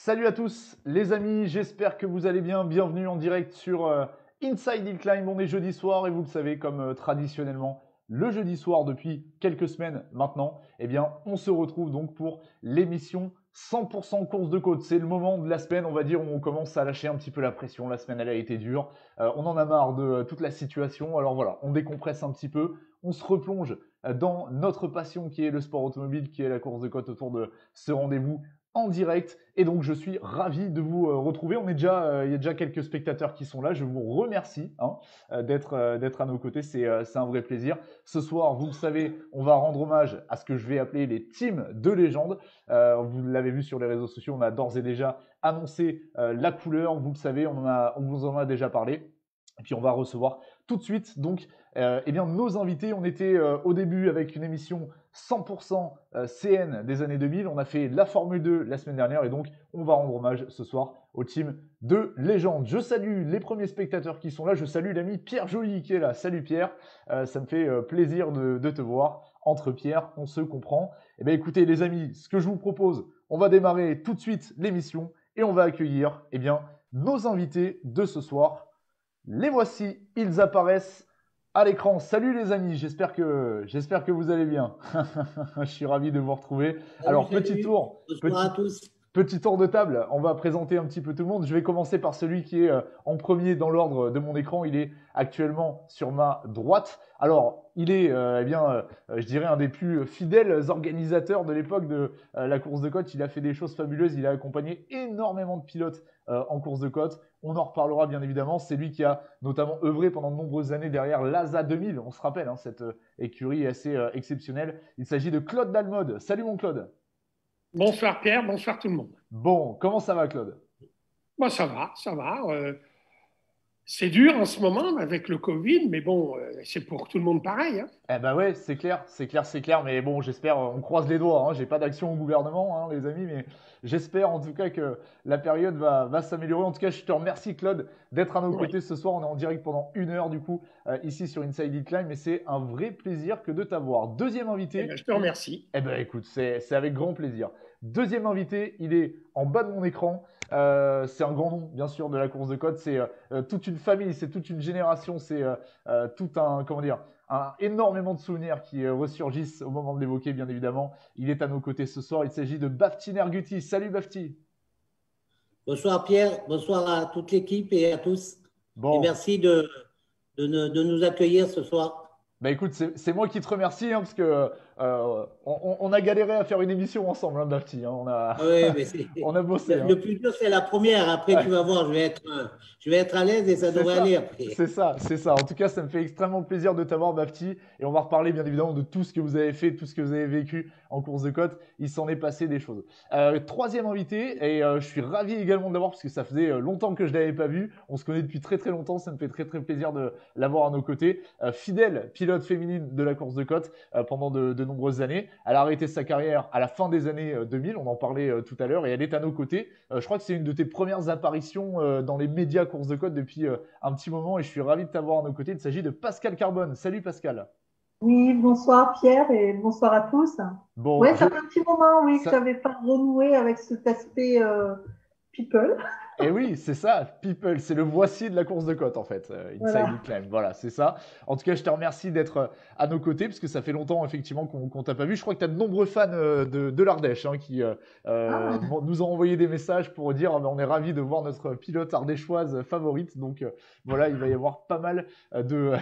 Salut à tous les amis, j'espère que vous allez bien. Bienvenue en direct sur Inside Hill Climb. On est jeudi soir et vous le savez, comme traditionnellement le jeudi soir depuis quelques semaines maintenant, eh bien on se retrouve donc pour l'émission 100% course de côte. C'est le moment de la semaine, on va dire, où on commence à lâcher un petit peu la pression. La semaine elle a été dure, on en a marre de toute la situation. Alors voilà, on décompresse un petit peu, on se replonge dans notre passion qui est le sport automobile, qui est la course de côte autour de ce rendez-vous en direct. Et donc, je suis ravi de vous retrouver. Il y a déjà quelques spectateurs qui sont là. Je vous remercie d'être à nos côtés. C'est un vrai plaisir. Ce soir, vous le savez, on va rendre hommage à ce que je vais appeler les teams de légende. Vous l'avez vu sur les réseaux sociaux, on a d'ores et déjà annoncé la couleur. Vous le savez, on vous en a déjà parlé. Et puis on va recevoir tout de suite donc nos invités. On était au début avec une émission 100% CN des années 2000. On a fait la Formule 2 la semaine dernière et donc on va rendre hommage ce soir au team de légende. Je salue les premiers spectateurs qui sont là. Je salue l'ami Pierre Joly qui est là. Salut Pierre, ça me fait plaisir de te voir. Entre Pierre, on se comprend. Eh bien écoutez les amis, ce que je vous propose, on va démarrer tout de suite l'émission et on va accueillir nos invités de ce soir. Les voici, ils apparaissent à l'écran. Salut les amis, j'espère que vous allez bien. Je suis ravi de vous retrouver. Alors, Bonsoir à tous. petit tour de table. On va présenter un petit peu tout le monde. Je vais commencer par celui qui est en premier dans l'ordre de mon écran. Il est actuellement sur ma droite. Alors, il est, je dirais, un des plus fidèles organisateurs de l'époque de la course de côte. Il a fait des choses fabuleuses. Il a accompagné énormément de pilotes en course de côte. On en reparlera bien évidemment. C'est lui qui a notamment œuvré pendant de nombreuses années derrière l'ASA 2000. On se rappelle, cette écurie assez exceptionnelle. Il s'agit de Claude Dalmode. Salut mon Claude. Bonsoir Pierre, bonsoir tout le monde. Bon, comment ça va Claude? Moi ça va, ça va. C'est dur en ce moment avec le Covid, mais bon, c'est pour tout le monde pareil, hein. Eh ben ouais, c'est clair, mais bon, j'espère, on croise les doigts, hein, j'ai pas d'action au gouvernement, hein, les amis, mais j'espère en tout cas que la période va s'améliorer. En tout cas, je te remercie Claude d'être à nos Oui. côtés ce soir. On est en direct pendant 1 heure du coup, ici sur Inside Hill Climb, et c'est un vrai plaisir que de t'avoir. Deuxième Eh invité. ben, je te remercie. Eh ben écoute, c'est avec grand plaisir. Deuxième invité, il est en bas de mon écran. C'est un grand nom, bien sûr, de la course de côte. C'est toute une famille, c'est toute une génération, c'est tout un, comment dire, énormément de souvenirs qui ressurgissent au moment de l'évoquer, bien évidemment. Il est à nos côtés ce soir. Il s'agit de Bafti Nerguti. Salut Bafti. Bonsoir Pierre, bonsoir à toute l'équipe et à tous. Et Bon, merci de nous accueillir ce soir. bah écoute, c'est moi qui te remercie, hein, parce que on a galéré à faire une émission ensemble, hein, Bafti, hein. Oui, mais On a bossé, hein. le plus dur, c'est la première. Après, tu vas voir, je vais être à l'aise et ça C'est devrait ça, aller après. c'est ça, c'est ça. En tout cas, ça me fait extrêmement plaisir de t'avoir, Bafti. Et on va reparler bien évidemment de tout ce que vous avez fait, tout ce que vous avez vécu en course de côte. Il s'en est passé des choses. Troisième invité, et je suis ravi également de l'avoir parce que ça faisait longtemps que je ne l'avais pas vu. On se connaît depuis très très longtemps. Ça me fait très très plaisir de l'avoir à nos côtés. Fidèle pilote féminine de la course de côte pendant de nombreuses années. Elle a arrêté sa carrière à la fin des années 2000. On en parlait tout à l'heure et elle est à nos côtés. Je crois que c'est une de tes premières apparitions dans les médias course de côte depuis un petit moment et je suis ravi de t'avoir à nos côtés. Il s'agit de Pascal Carbone. Salut Pascal. Oui, bonsoir Pierre et bonsoir à tous. Bon, Ouais, ça fait un petit moment, oui, que ça... j'avais pas renoué avec cet aspect people. Et oui, c'est ça, People, c'est le voici de la course de côte en fait, Inside Voilà. It Climb, voilà, c'est ça. En tout cas, je te remercie d'être à nos côtés, parce que ça fait longtemps effectivement qu'on t'a pas vu. Je crois que tu as de nombreux fans de l'Ardèche hein, qui Ah, nous ont envoyé des messages pour dire on est ravis de voir notre pilote ardéchoise favorite. Donc voilà, il va y avoir pas mal de,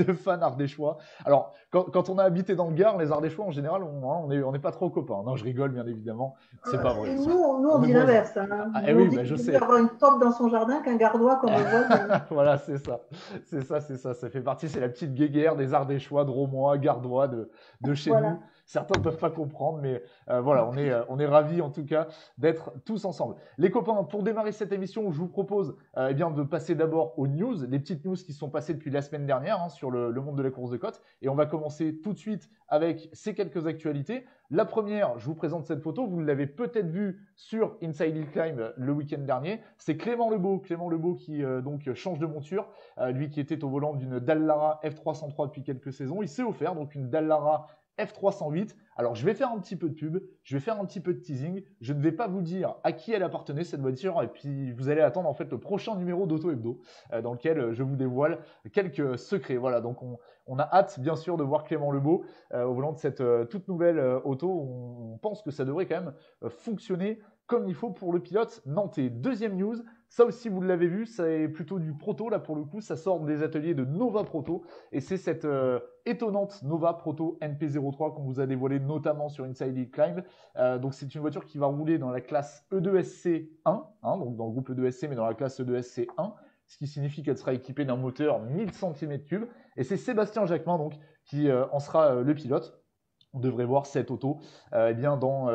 de fans ardéchois. Alors, quand on a habité dans le Gard, les Ardéchois en général, on est pas trop copains. Non, je rigole bien évidemment, c'est pas vrai. nous, on On est dit voisins. l'inverse, hein. Ah, eh Nous, on oui, dit bah, qu'il je vaut sais. mieux avoir une taupe dans son jardin qu'un gardois comme le voisin. Voilà, c'est ça. C'est ça, c'est ça. Ça fait partie, c'est la petite guéguerre des Ardéchois, Drômois, Gardois de chez nous. Voilà. Certains ne peuvent pas comprendre, mais voilà, on est ravis en tout cas d'être tous ensemble. Les copains, pour démarrer cette émission, je vous propose eh bien, de passer d'abord aux news, les petites news qui sont passées depuis la semaine dernière hein, sur le monde de la course de côte. Et on va commencer tout de suite avec ces quelques actualités. La première, je vous présente cette photo, vous l'avez peut-être vue sur Inside Hill Climb le week-end dernier. C'est Clément Lebeau qui donc change de monture, lui qui était au volant d'une Dallara F303 depuis quelques saisons. Il s'est offert donc une Dallara F308 Alors, je vais faire un petit peu de pub, je vais faire un petit peu de teasing. Je ne vais pas vous dire à qui elle appartenait cette voiture, et puis vous allez attendre en fait le prochain numéro d'Auto Hebdo, dans lequel je vous dévoile quelques secrets. Voilà, donc on a hâte bien sûr de voir Clément Lebeau au volant de cette toute nouvelle auto. On pense que ça devrait quand même fonctionner comme il faut pour le pilote nantais. Deuxième news, ça aussi vous l'avez vu, c'est plutôt du proto là pour le coup, ça sort des ateliers de Nova Proto et c'est cette étonnante Nova Proto NP03 qu'on vous a dévoilé notamment sur Inside Hill Climb. Donc c'est une voiture qui va rouler dans la classe E2SC1, donc dans le groupe E2SC mais dans la classe E2SC1, ce qui signifie qu'elle sera équipée d'un moteur 1000 cm3 et c'est Sébastien Jacquemin donc qui en sera le pilote. On devrait voir cette auto eh bien dans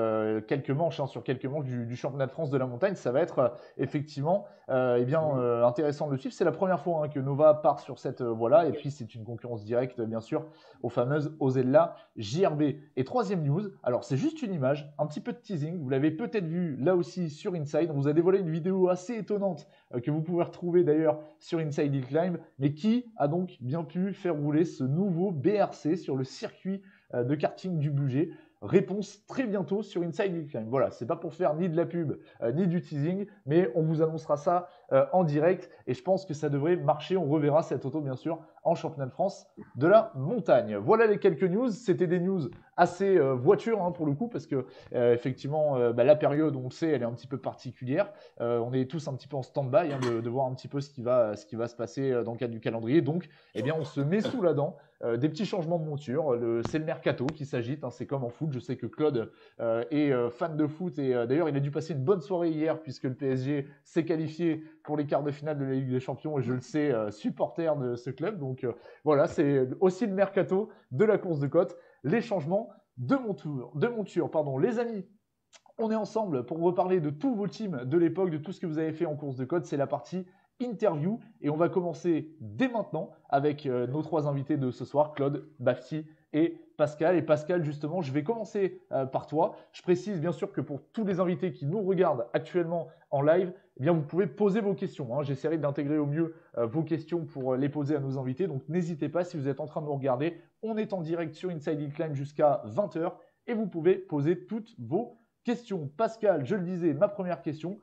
quelques manches, sur quelques manches du championnat de France de la montagne. Ça va être effectivement intéressant de le suivre. C'est la première fois que Nova part sur cette voie-là. Et puis, c'est une concurrence directe, bien sûr, aux fameuses Ozella JRB. Et troisième news, alors c'est juste une image, un petit peu de teasing. Vous l'avez peut-être vu là aussi sur Inside. On vous a dévoilé une vidéo assez étonnante que vous pouvez retrouver d'ailleurs sur Inside Hill Climb. Mais qui a donc bien pu faire rouler ce nouveau BRC sur le circuit de karting du budget. Réponse très bientôt sur Inside Hill Climb. Voilà, c'est pas pour faire ni de la pub ni du teasing, mais on vous annoncera ça en direct et je pense que ça devrait marcher. On reverra cette auto bien sûr en championnat de France de la montagne. Voilà les quelques news. C'était des news assez voiture pour le coup parce que effectivement la période, on le sait, elle est un petit peu particulière. On est tous un petit peu en stand-by de voir un petit peu ce qui va se passer dans le cadre du calendrier. Donc, eh bien, on se met sous la dent. Des petits changements de monture, c'est le mercato qui s'agite, c'est comme en foot. Je sais que Claude est fan de foot et d'ailleurs il a dû passer une bonne soirée hier puisque le PSG s'est qualifié pour les quarts de finale de la Ligue des Champions et je le sais, supporter de ce club. Donc voilà, c'est aussi le mercato de la course de côte, les changements de monture. Les amis, on est ensemble pour reparler de tous vos teams de l'époque, de tout ce que vous avez fait en course de côte. C'est la partie interview et on va commencer dès maintenant avec nos trois invités de ce soir, Claude, Bafti et Pascal. Et Pascal, justement, je vais commencer par toi. Je précise bien sûr que pour tous les invités qui nous regardent actuellement en live, eh bien, vous pouvez poser vos questions. J'essaierai d'intégrer au mieux vos questions pour les poser à nos invités. Donc n'hésitez pas, si vous êtes en train de nous regarder, on est en direct sur Inside Hill Climb jusqu'à 20h et vous pouvez poser toutes vos questions. Pascal, je le disais, ma première question.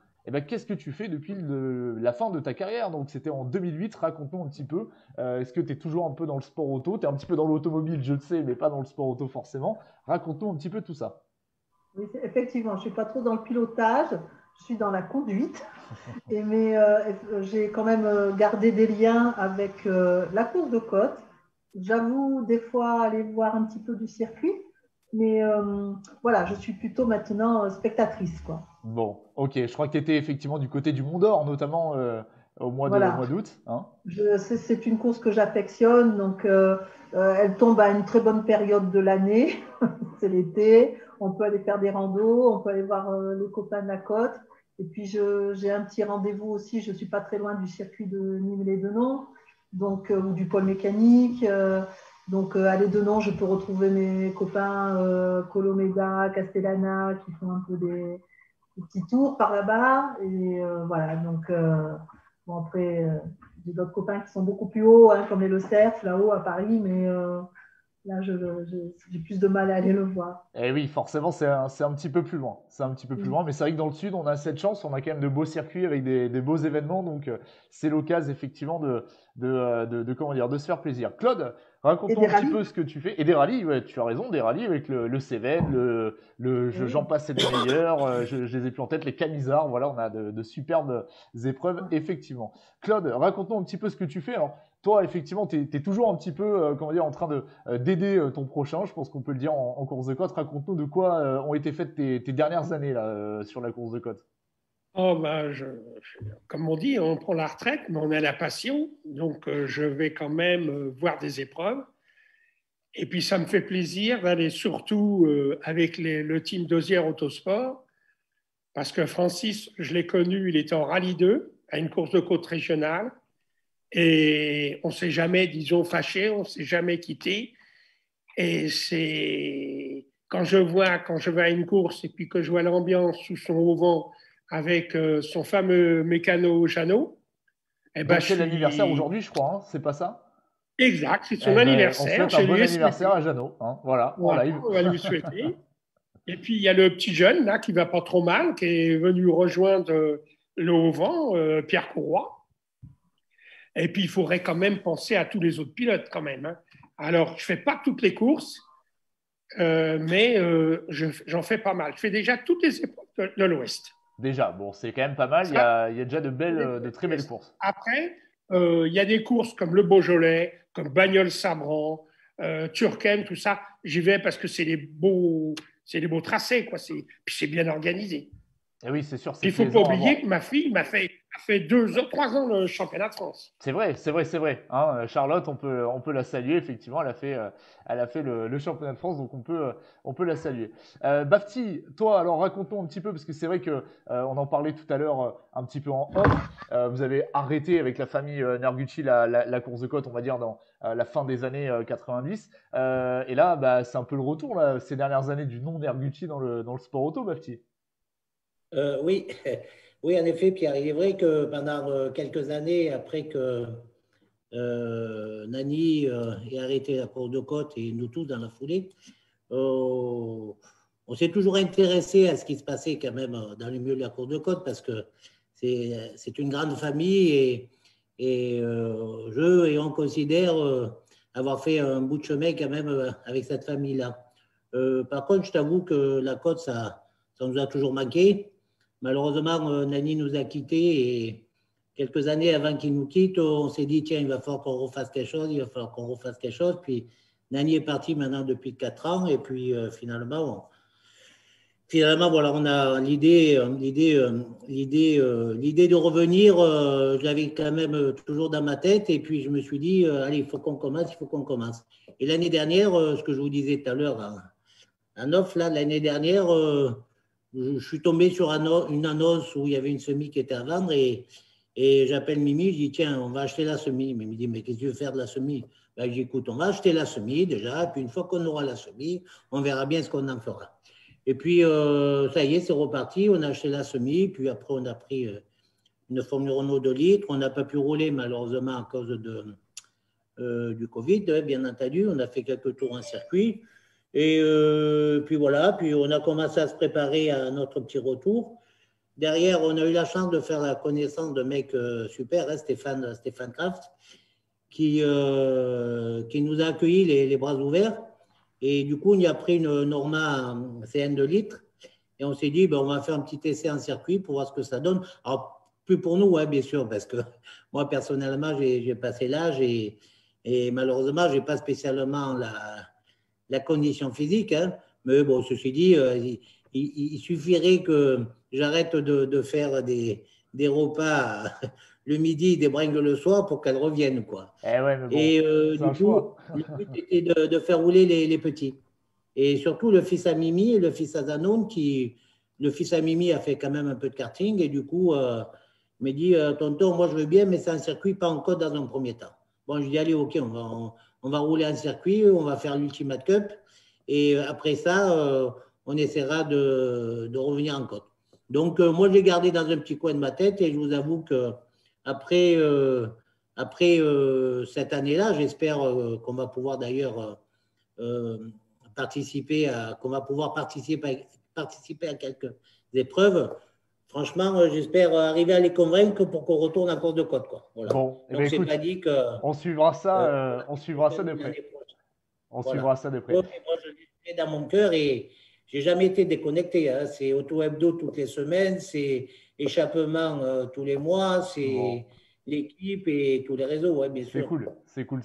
Qu'est-ce que tu fais depuis la fin de ta carrière? Donc, c'était en 2008. Raconte-nous un petit peu. Est-ce que tu es toujours un peu dans le sport auto? Tu es un petit peu dans l'automobile, je le sais, mais pas dans le sport auto forcément. Raconte-nous un petit peu tout ça. Oui, effectivement, je ne suis pas trop dans le pilotage. Je suis dans la conduite. Mais j'ai quand même gardé des liens avec la course de côte. J'avoue, des fois, aller voir un petit peu du circuit. Mais voilà, je suis plutôt maintenant spectatrice, quoi. Bon, ok. Je crois que tu étais effectivement du côté du Mont d'Or, notamment au mois d'août. C'est une course que j'affectionne, donc elle tombe à une très bonne période de l'année. C'est l'été. On peut aller faire des randos, on peut aller voir les copains de la côte. Et puis j'ai un petit rendez-vous aussi. Je suis pas très loin du circuit de Nîmes-les-Denon, donc ou du pôle mécanique. Donc, à l'Édenon, je peux retrouver mes copains Colomeda, Castellana, qui font un peu des petits tours par là-bas. Et voilà, donc, bon, après, j'ai d'autres copains qui sont beaucoup plus hauts, comme les Le Cerf, là-haut à Paris, mais là, j'ai plus de mal à aller le voir. Et oui, forcément, c'est un petit peu plus loin. C'est un petit peu plus loin, mais c'est vrai que dans le sud, on a cette chance, on a quand même de beaux circuits avec des beaux événements, donc c'est l'occasion effectivement de se faire plaisir. Claude, raconte-nous un petit peu ce que tu fais. Et des rallyes, ouais, tu as raison, des rallyes avec le Cévennes, j'en passe, c'est le meilleur, je les ai plus en tête, les Camisards, voilà, on a de superbes épreuves, effectivement. Claude, raconte-nous un petit peu ce que tu fais. Alors, toi, effectivement, tu es toujours un petit peu, en train d'aider ton prochain, je pense qu'on peut le dire en course de côte. Raconte-nous de quoi ont été faites tes dernières années là, sur la course de côte. Comme on dit, on prend la retraite, mais on a la passion. Donc, je vais quand même voir des épreuves. Et puis, ça me fait plaisir d'aller surtout avec le team d'Osière Autosport. Parce que Francis, je l'ai connu, il était en Rallye 2, à une course de côte régionale. Et on ne s'est jamais, disons, fâché, on ne s'est jamais quitté. Et c'est quand je vais à une course et puis que je vois l'ambiance sous son auvent avec son fameux mécano Jeannot. C'est l'anniversaire aujourd'hui, je crois, c'est pas ça? Exact, c'est Eh son ben, on anniversaire. souhaite un Je bon lui ai anniversaire souhaité. à Jeannot. Hein, voilà, en Voilà, live. on va lui souhaiter. Et puis, il y a le petit jeune, là, qui va pas trop mal, qui est venu rejoindre le Haut-Vent, Pierre Courroy. Et puis, il faudrait quand même penser à tous les autres pilotes, quand même. Hein. Alors, je fais pas toutes les courses, mais j'en fais pas mal. Je fais déjà toutes les épreuves de l'Ouest. Déjà, bon, c'est quand même pas mal. Ça, Il y a déjà de très belles courses. après, il y a des courses comme le Beaujolais, comme Bagnols-Sabran, Turquem, tout ça. J'y vais parce que c'est des beaux tracés, quoi. Puis c'est bien organisé. Et oui, c'est sûr, Puis c'est il ne faut pas plaisant à voir. oublier que ma fille a fait 3 ans le championnat de France. C'est vrai, c'est vrai, c'est vrai. Hein, Charlotte, on peut la saluer. Effectivement, elle a fait le championnat de France, donc on peut la saluer. Bafti, toi, alors raconte-nous un petit peu, parce que c'est vrai que on en parlait tout à l'heure un petit peu en off. Vous avez arrêté avec la famille Nergucci la course de côte, on va dire dans la fin des années 90. Et là, bah, c'est un peu le retour là, ces dernières années du nom Nergucci dans le sport auto, Bafti. Oui, oui, en effet, Pierre. Il est vrai que pendant quelques années, après que Nani ait arrêté la course de côte et nous tous dans la foulée, on s'est toujours intéressé à ce qui se passait quand même dans le milieu de la course de côte parce que c'est une grande famille et on considère avoir fait un bout de chemin quand même avec cette famille-là. Par contre, je t'avoue que la côte, ça nous a toujours manqué. Malheureusement, Nani nous a quittés et quelques années avant qu'il nous quitte, on s'est dit, tiens, il va falloir qu'on refasse quelque chose, il va falloir qu'on refasse quelque chose. Puis Nani est parti maintenant depuis 4 ans et puis finalement, voilà, on a l'idée de revenir, je l'avais quand même toujours dans ma tête et puis je me suis dit, allez, il faut qu'on commence. Et l'année dernière, ce que je vous disais tout à l'heure, en off, là, l'année dernière, je suis tombé sur une annonce où il y avait une semis qui était à vendre et j'appelle Mimi, je dis tiens, on va acheter la semis. Mais il me dit mais qu'est-ce que tu veux faire de la semis? Ben, je dis écoute, on va acheter la semis déjà, puis une fois qu'on aura la semis, on verra bien ce qu'on en fera. Et puis ça y est, c'est reparti, on a acheté la semis, puis après on a pris une Formule Renault 2 litres, on n'a pas pu rouler malheureusement à cause du Covid, bien entendu, on a fait quelques tours en circuit. Et puis voilà, puis on a commencé à se préparer à notre petit retour. Derrière, on a eu la chance de faire la connaissance de mecs super, hein, Stéphane Kraft, qui nous a accueillis les bras ouverts. Et du coup, on y a pris une Norma CN 2 litres. Et on s'est dit, ben, on va faire un petit essai en circuit pour voir ce que ça donne. Alors, plus pour nous, ouais, bien sûr, parce que moi, personnellement, j'ai passé l'âge et malheureusement, je n'ai pas spécialement la condition physique. Hein. Mais bon, ceci dit, il suffirait que j'arrête de faire des repas le midi, des bringles le soir pour qu'elles reviennent. Quoi. Eh ouais, mais bon, Et c'est un du coup, choix. le but était de faire rouler les petits. Et surtout le fils à Mimi et le fils à Zanon, le fils à Mimi a fait quand même un peu de karting et du coup, il m'a dit tonton, moi je veux bien, mais c'est un circuit, pas en côte dans un premier temps. Bon, je dis allez, ok, on va rouler un circuit, on va faire l'Ultimate Cup et après ça, on essaiera de revenir en côte. Donc, moi, je l'ai gardé dans un petit coin de ma tête et je vous avoue que après cette année-là, j'espère qu'on va pouvoir d'ailleurs qu'on va pouvoir participer à quelques épreuves. Franchement, j'espère arriver à les convaincre pour qu'on retourne en course de côte. Quoi. Voilà. Bon, donc, c'est pas dit que. On suivra ça de près. On suivra ça de près. Ouais, moi, je l'ai dans mon cœur et j'ai jamais été déconnecté. Hein. C'est auto-hebdo toutes les semaines, c'est échappement tous les mois, c'est l'équipe et tous les réseaux, ouais, bien sûr. C'est cool.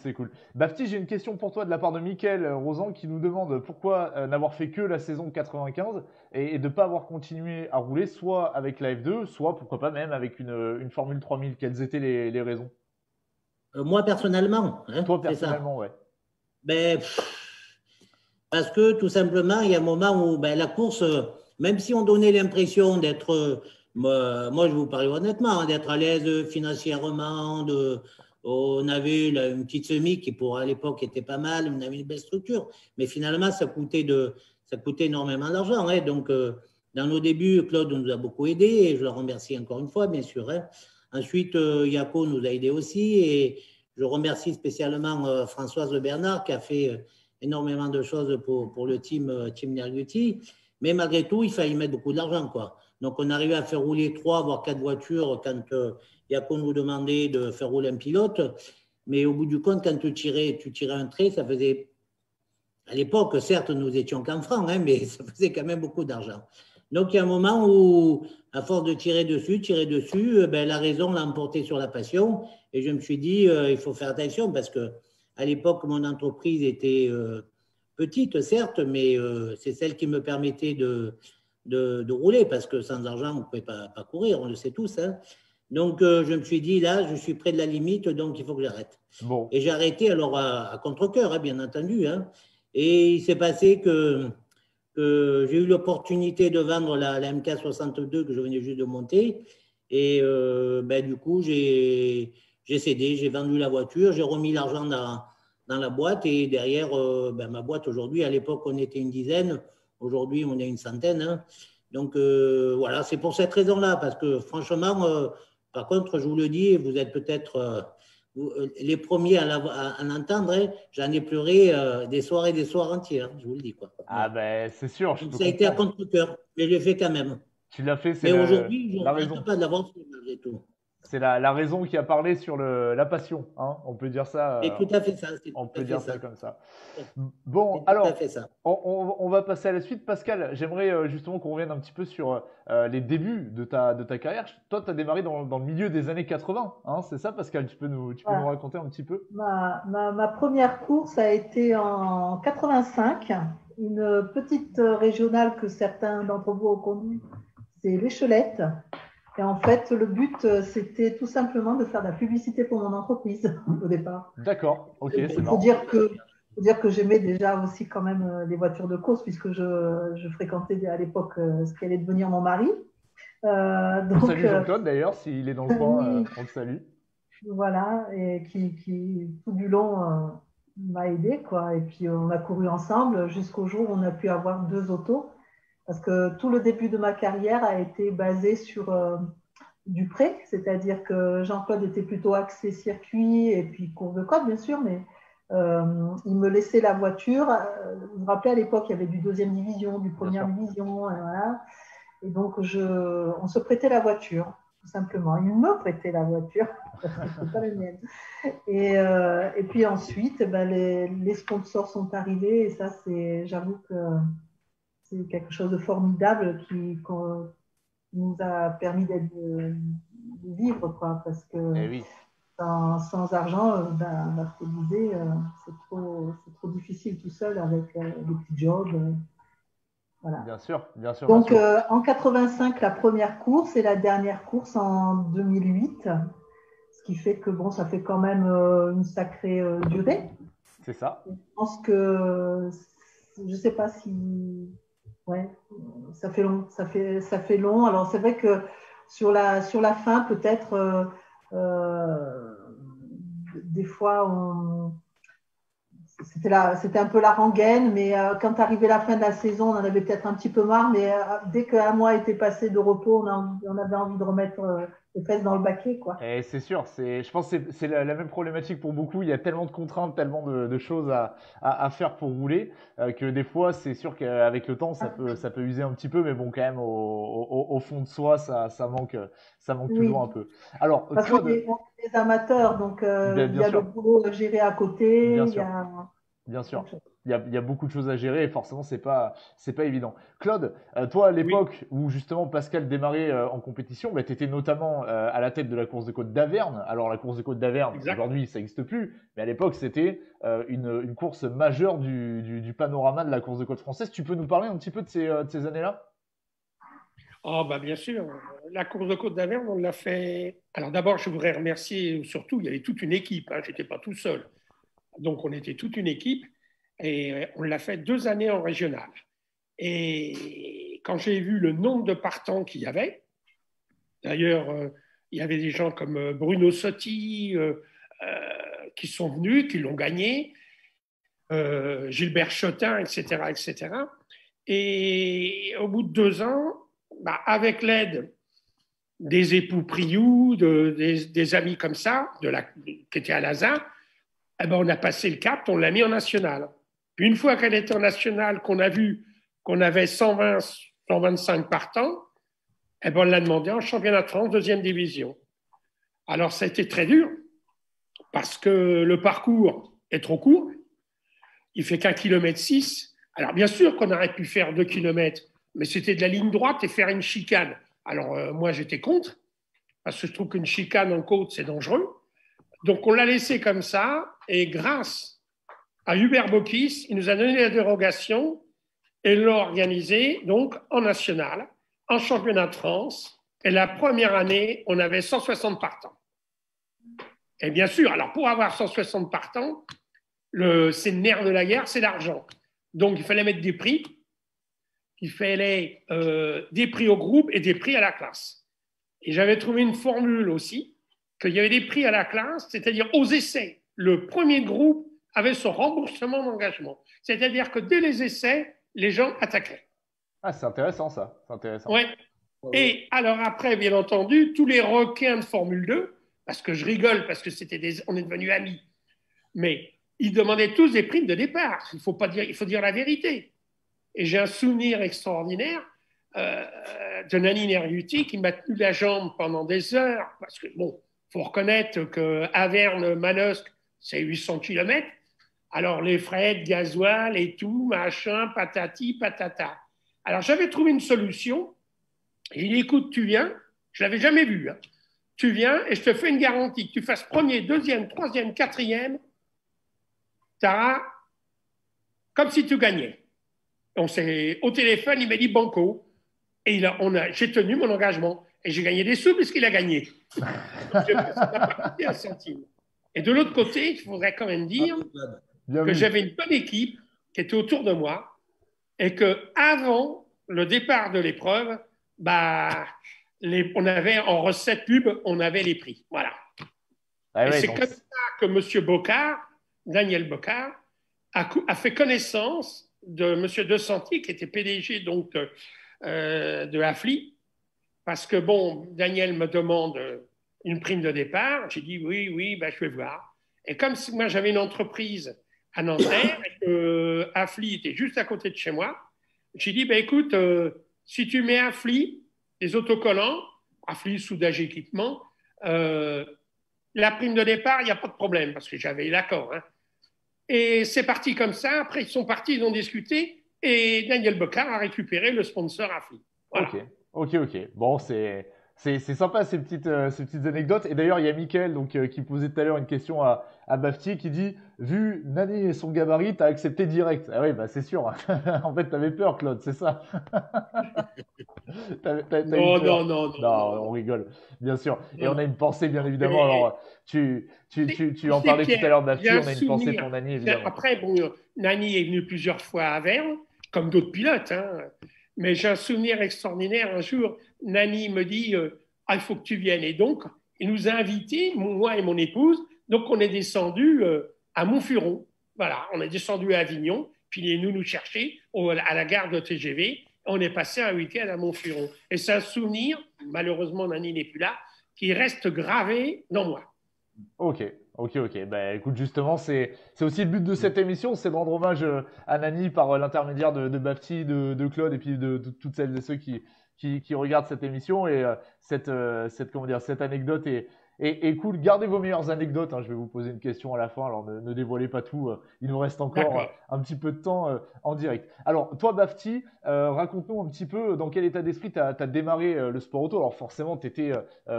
Bafti, j'ai une question pour toi de la part de Mickaël Rosan qui nous demande pourquoi n'avoir fait que la saison de 95 et de ne pas avoir continué à rouler soit avec la F2, soit pourquoi pas même avec une Formule 3000. Quelles étaient les raisons? Moi, personnellement. Hein, toi, personnellement, ouais. Ben, parce que tout simplement, il y a un moment où la course, même si on donnait l'impression d'être, moi je vous parle honnêtement, hein, d'être à l'aise financièrement, on avait une petite semi qui pour à l'époque était pas mal, on avait une belle structure, mais finalement ça coûtait énormément d'argent. Hein, donc dans nos débuts, Claude nous a beaucoup aidé et je le remercie encore une fois, bien sûr. Hein. Ensuite, Yako nous a aidé aussi je remercie spécialement Françoise Bernard qui a fait énormément de choses pour le team Nerguti. Mais malgré tout, il fallait mettre beaucoup d'argent, quoi. Donc, on arrivait à faire rouler 3 voire 4 voitures quand Yacon nous demandait de faire rouler un pilote. Mais au bout du compte, quand tu tirais un trait, ça faisait… À l'époque, certes, nous étions qu'en francs, hein, mais ça faisait quand même beaucoup d'argent. Donc, il y a un moment où, à force de tirer dessus, ben, la raison l'a emporté sur la passion. Et je me suis dit, il faut faire attention parce qu'à l'époque, mon entreprise était petite, certes, mais c'est celle qui me permettait de rouler parce que sans argent, on ne pouvait pas courir, on le sait tous. Hein. Donc, je me suis dit, là, je suis près de la limite, donc il faut que j'arrête. Bon. Et j'ai arrêté alors à contre-cœur, hein, bien entendu. Hein. Et il s'est passé que j'ai eu l'opportunité de vendre la MK62 que je venais juste de monter. Et ben, du coup, j'ai cédé, j'ai vendu la voiture, j'ai remis l'argent dans la boîte. Et derrière, ben, ma boîte aujourd'hui, à l'époque, on était une dizaine. Aujourd'hui, on est une centaine. Hein. Donc, voilà, c'est pour cette raison-là. Parce que franchement, par contre, je vous le dis, vous êtes peut-être… les premiers à l'entendre, hein, j'en ai pleuré des soirs entiers, hein, je vous le dis. Quoi. Ah ben c'est sûr, je Donc, peux ça a été à comprendre. contre-cœur, mais je l'ai fait quand même. Tu l'as fait, c'est Mais aujourd'hui, je ne la regrette raison. pas de l'avoir fait malgré tout. C'est la raison qui a parlé sur la passion, hein. On peut dire ça. C'est tout à fait ça. C'est On tout peut à fait dire ça ça. comme ça. C'est Bon, tout à alors, fait ça. on va passer à la suite. Pascal, j'aimerais justement qu'on revienne un petit peu sur les débuts de ta carrière. Toi, tu as démarré dans le milieu des années 80, hein, c'est ça, Pascal? Tu peux nous Voilà. raconter un petit peu? Ma première course a été en 85, une petite régionale que certains d'entre vous ont connue, c'est l'Échelette. Et en fait, le but, c'était tout simplement de faire de la publicité pour mon entreprise au départ. D'accord, ok, c'est Il faut marrant. dire que j'aimais déjà aussi quand même les voitures de course puisque je fréquentais à l'époque ce qui allait devenir mon mari. On salue Jean-Claude d'ailleurs, s'il est dans le coin, oui, on le salue. voilà, et qui tout du long m'a aidé, quoi. Et puis on a couru ensemble jusqu'au jour où on a pu avoir 2 autos. Parce que tout le début de ma carrière a été basé sur du pré, c'est-à-dire que Jean-Claude était plutôt axé circuit et puis course de côte, bien sûr, mais il me laissait la voiture. Vous vous rappelez, à l'époque, il y avait du 2e division, du 1er division, et voilà. Et donc, on se prêtait la voiture, tout simplement. Il me prêtait la voiture, parce que ce n'était pas la mienne. Et puis ensuite, ben, les sponsors sont arrivés, et ça, j'avoue que c'est quelque chose de formidable qui nous a permis de vivre, quoi, parce que oui. sans argent, d'artiser, c'est trop difficile tout seul avec des petits jobs. Voilà. Bien sûr, bien sûr. Donc, bien sûr. en 85, la première course et la dernière course en 2008, ce qui fait que bon, ça fait quand même une sacrée durée. C'est ça. Je pense que, je ne sais pas si… Ouais, ça fait long. Ça fait long. Alors, c'est vrai que sur la fin, peut-être, des fois, c'était un peu la rengaine, mais quand arrivait la fin de la saison, on en avait peut-être un petit peu marre, mais dès qu'un mois était passé de repos, on avait envie de remettre les fesses dans le baquet, quoi. Et c'est sûr, je pense que c'est la même problématique pour beaucoup. Il y a tellement de contraintes, tellement de choses à faire pour rouler que des fois, c'est sûr qu'avec le temps, ça peut user un petit peu, mais bon, quand même, au fond de soi, ça manque Oui. toujours un peu. Alors, parce Claude, qu'on est des amateurs, donc il y a sûr. le boulot géré à côté. Bien il y sûr. a… Bien sûr. Il y a beaucoup de choses à gérer et forcément, c'est pas évident. Claude, toi, à l'époque où justement Pascal démarrait en compétition, bah, tu étais notamment à la tête de la course de côte d'Averne. Alors, la course de côte d'Averne, aujourd'hui, ça n'existe plus, mais à l'époque, c'était une course majeure du panorama de la course de côte française. Tu peux nous parler un petit peu de ces années-là? Oh, bah bien sûr. La course de côte d'Averne, on l'a fait. Alors, d'abord, je voudrais remercier, surtout, il y avait toute une équipe, hein, je n'étais pas tout seul. Donc, on était toute une équipe et on l'a fait 2 années en régional. Et quand j'ai vu le nombre de partants qu'il y avait, d'ailleurs, il y avait des gens comme Bruno Sotti qui sont venus, qui l'ont gagné, Gilbert Chotin, etc., etc. Et au bout de 2 ans, bah, avec l'aide des époux Priou, des amis comme ça, qui étaient à Lazare, eh ben, on a passé le cap, on l'a mis en national. Puis une fois qu'elle était en national, qu'on a vu qu'on avait 120, 125 partants, eh ben, on l'a demandé en championnat de France, deuxième division. Alors, ça a été très dur parce que le parcours est trop court. Il fait qu'1,6 km. Alors, bien sûr qu'on aurait pu faire 2 km, mais c'était de la ligne droite et faire une chicane. Alors, moi, j'étais contre parce que je trouve qu'une chicane en côte, c'est dangereux. Donc, on l'a laissé comme ça et grâce à Hubert Bocchis, il nous a donné la dérogation et l'a organisé donc en national, en championnat de France. Et la première année, on avait 160 partants. Et bien sûr, alors pour avoir 160 partants, c'est le nerf de la guerre, c'est l'argent. Donc, il fallait mettre des prix. Il fallait des prix au groupe et des prix à la classe. Et j'avais trouvé une formule aussi, qu'il y avait des prix à la classe, c'est-à-dire aux essais. Le premier groupe avait son remboursement d'engagement. C'est-à-dire que dès les essais, les gens attaquaient. Ah, c'est intéressant ça. C'est intéressant. Ouais. Et alors après, bien entendu, tous les requins de Formule 2, parce que je rigole, parce que on est devenus amis, mais ils demandaient tous des primes de départ. Il faut dire la vérité. Et j'ai un souvenir extraordinaire de Nani Nerguti qui m'a tenu la jambe pendant des heures, parce que, bon, il faut reconnaître que Averne-Manosque, c'est 800 km. Alors, les frais de gasoil et tout, machin, patati, patata. Alors, j'avais trouvé une solution. Il dit, écoute, tu viens, je ne l'avais jamais vu. Hein. Tu viens et je te fais une garantie que tu fasses premier, deuxième, troisième, quatrième, tu auras comme si tu gagnais. On s'est au téléphone, il m'a dit banco. Et j'ai tenu mon engagement. Et j'ai gagné des sous puisqu'il a gagné. Donc, ça n'a pas coûté un centime. Et de l'autre côté, il faudrait quand même dire que j'avais une bonne équipe qui était autour de moi et qu'avant le départ de l'épreuve, on avait en recette pub, on avait les prix. Voilà. Ah, et ouais, c'est comme ça que M. Bocard, Daniel Bocard, a fait connaissance de M. De Santier, qui était PDG donc, de Affli, parce que, bon, Daniel me demande une prime de départ. J'ai dit oui, je vais voir. Et comme moi, j'avais une entreprise à Nanterre et que Affli était juste à côté de chez moi, j'ai dit, écoute, si tu mets Affli, les autocollants, Affli, soudage équipement, la prime de départ, il n'y a pas de problème, parce que j'avais l'accord. Hein. Et c'est parti comme ça. Après, ils sont partis, ils ont discuté, et Daniel Bocard a récupéré le sponsor Affli. Voilà. Ok. Bon, c'est sympa ces petites anecdotes. Et d'ailleurs, il y a Mickaël qui posait tout à l'heure une question à Bafti qui dit « Vu Nani et son gabarit, t'as accepté direct. » Ah oui, c'est sûr. En fait, t'avais peur, Claude, c'est ça. Non, on rigole, bien sûr. Et on a une pensée, bien évidemment. Alors, tu en parlais tout à l'heure, Bafti, on a une pensée pour Nani, évidemment. Après, bon, Nani est venu plusieurs fois à Verne, comme d'autres pilotes, hein. Mais j'ai un souvenir extraordinaire. Un jour, Nani me dit il faut que tu viennes. Et donc, il nous a invités, moi et mon épouse. Donc, on est descendu à Montfuron. Voilà, on est descendu à Avignon. Puis, il est venu nous chercher à la gare de TGV. On est passé un week-end à Montfuron. Et c'est un souvenir, malheureusement, Nani n'est plus là, qui reste gravé dans moi. Ok. Écoute, justement, c'est aussi le but de cette émission, c'est de rendre hommage à Nani par l'intermédiaire de Bafti, de Claude et puis de toutes celles et ceux qui regardent cette émission. Et cette anecdote est cool. Gardez vos meilleures anecdotes. Hein. Je vais vous poser une question à la fin, alors ne dévoilez pas tout. Il nous reste encore un petit peu de temps en direct. Alors, toi, Bafti, raconte-nous un petit peu dans quel état d'esprit tu as démarré le sport auto. Alors, forcément, tu étais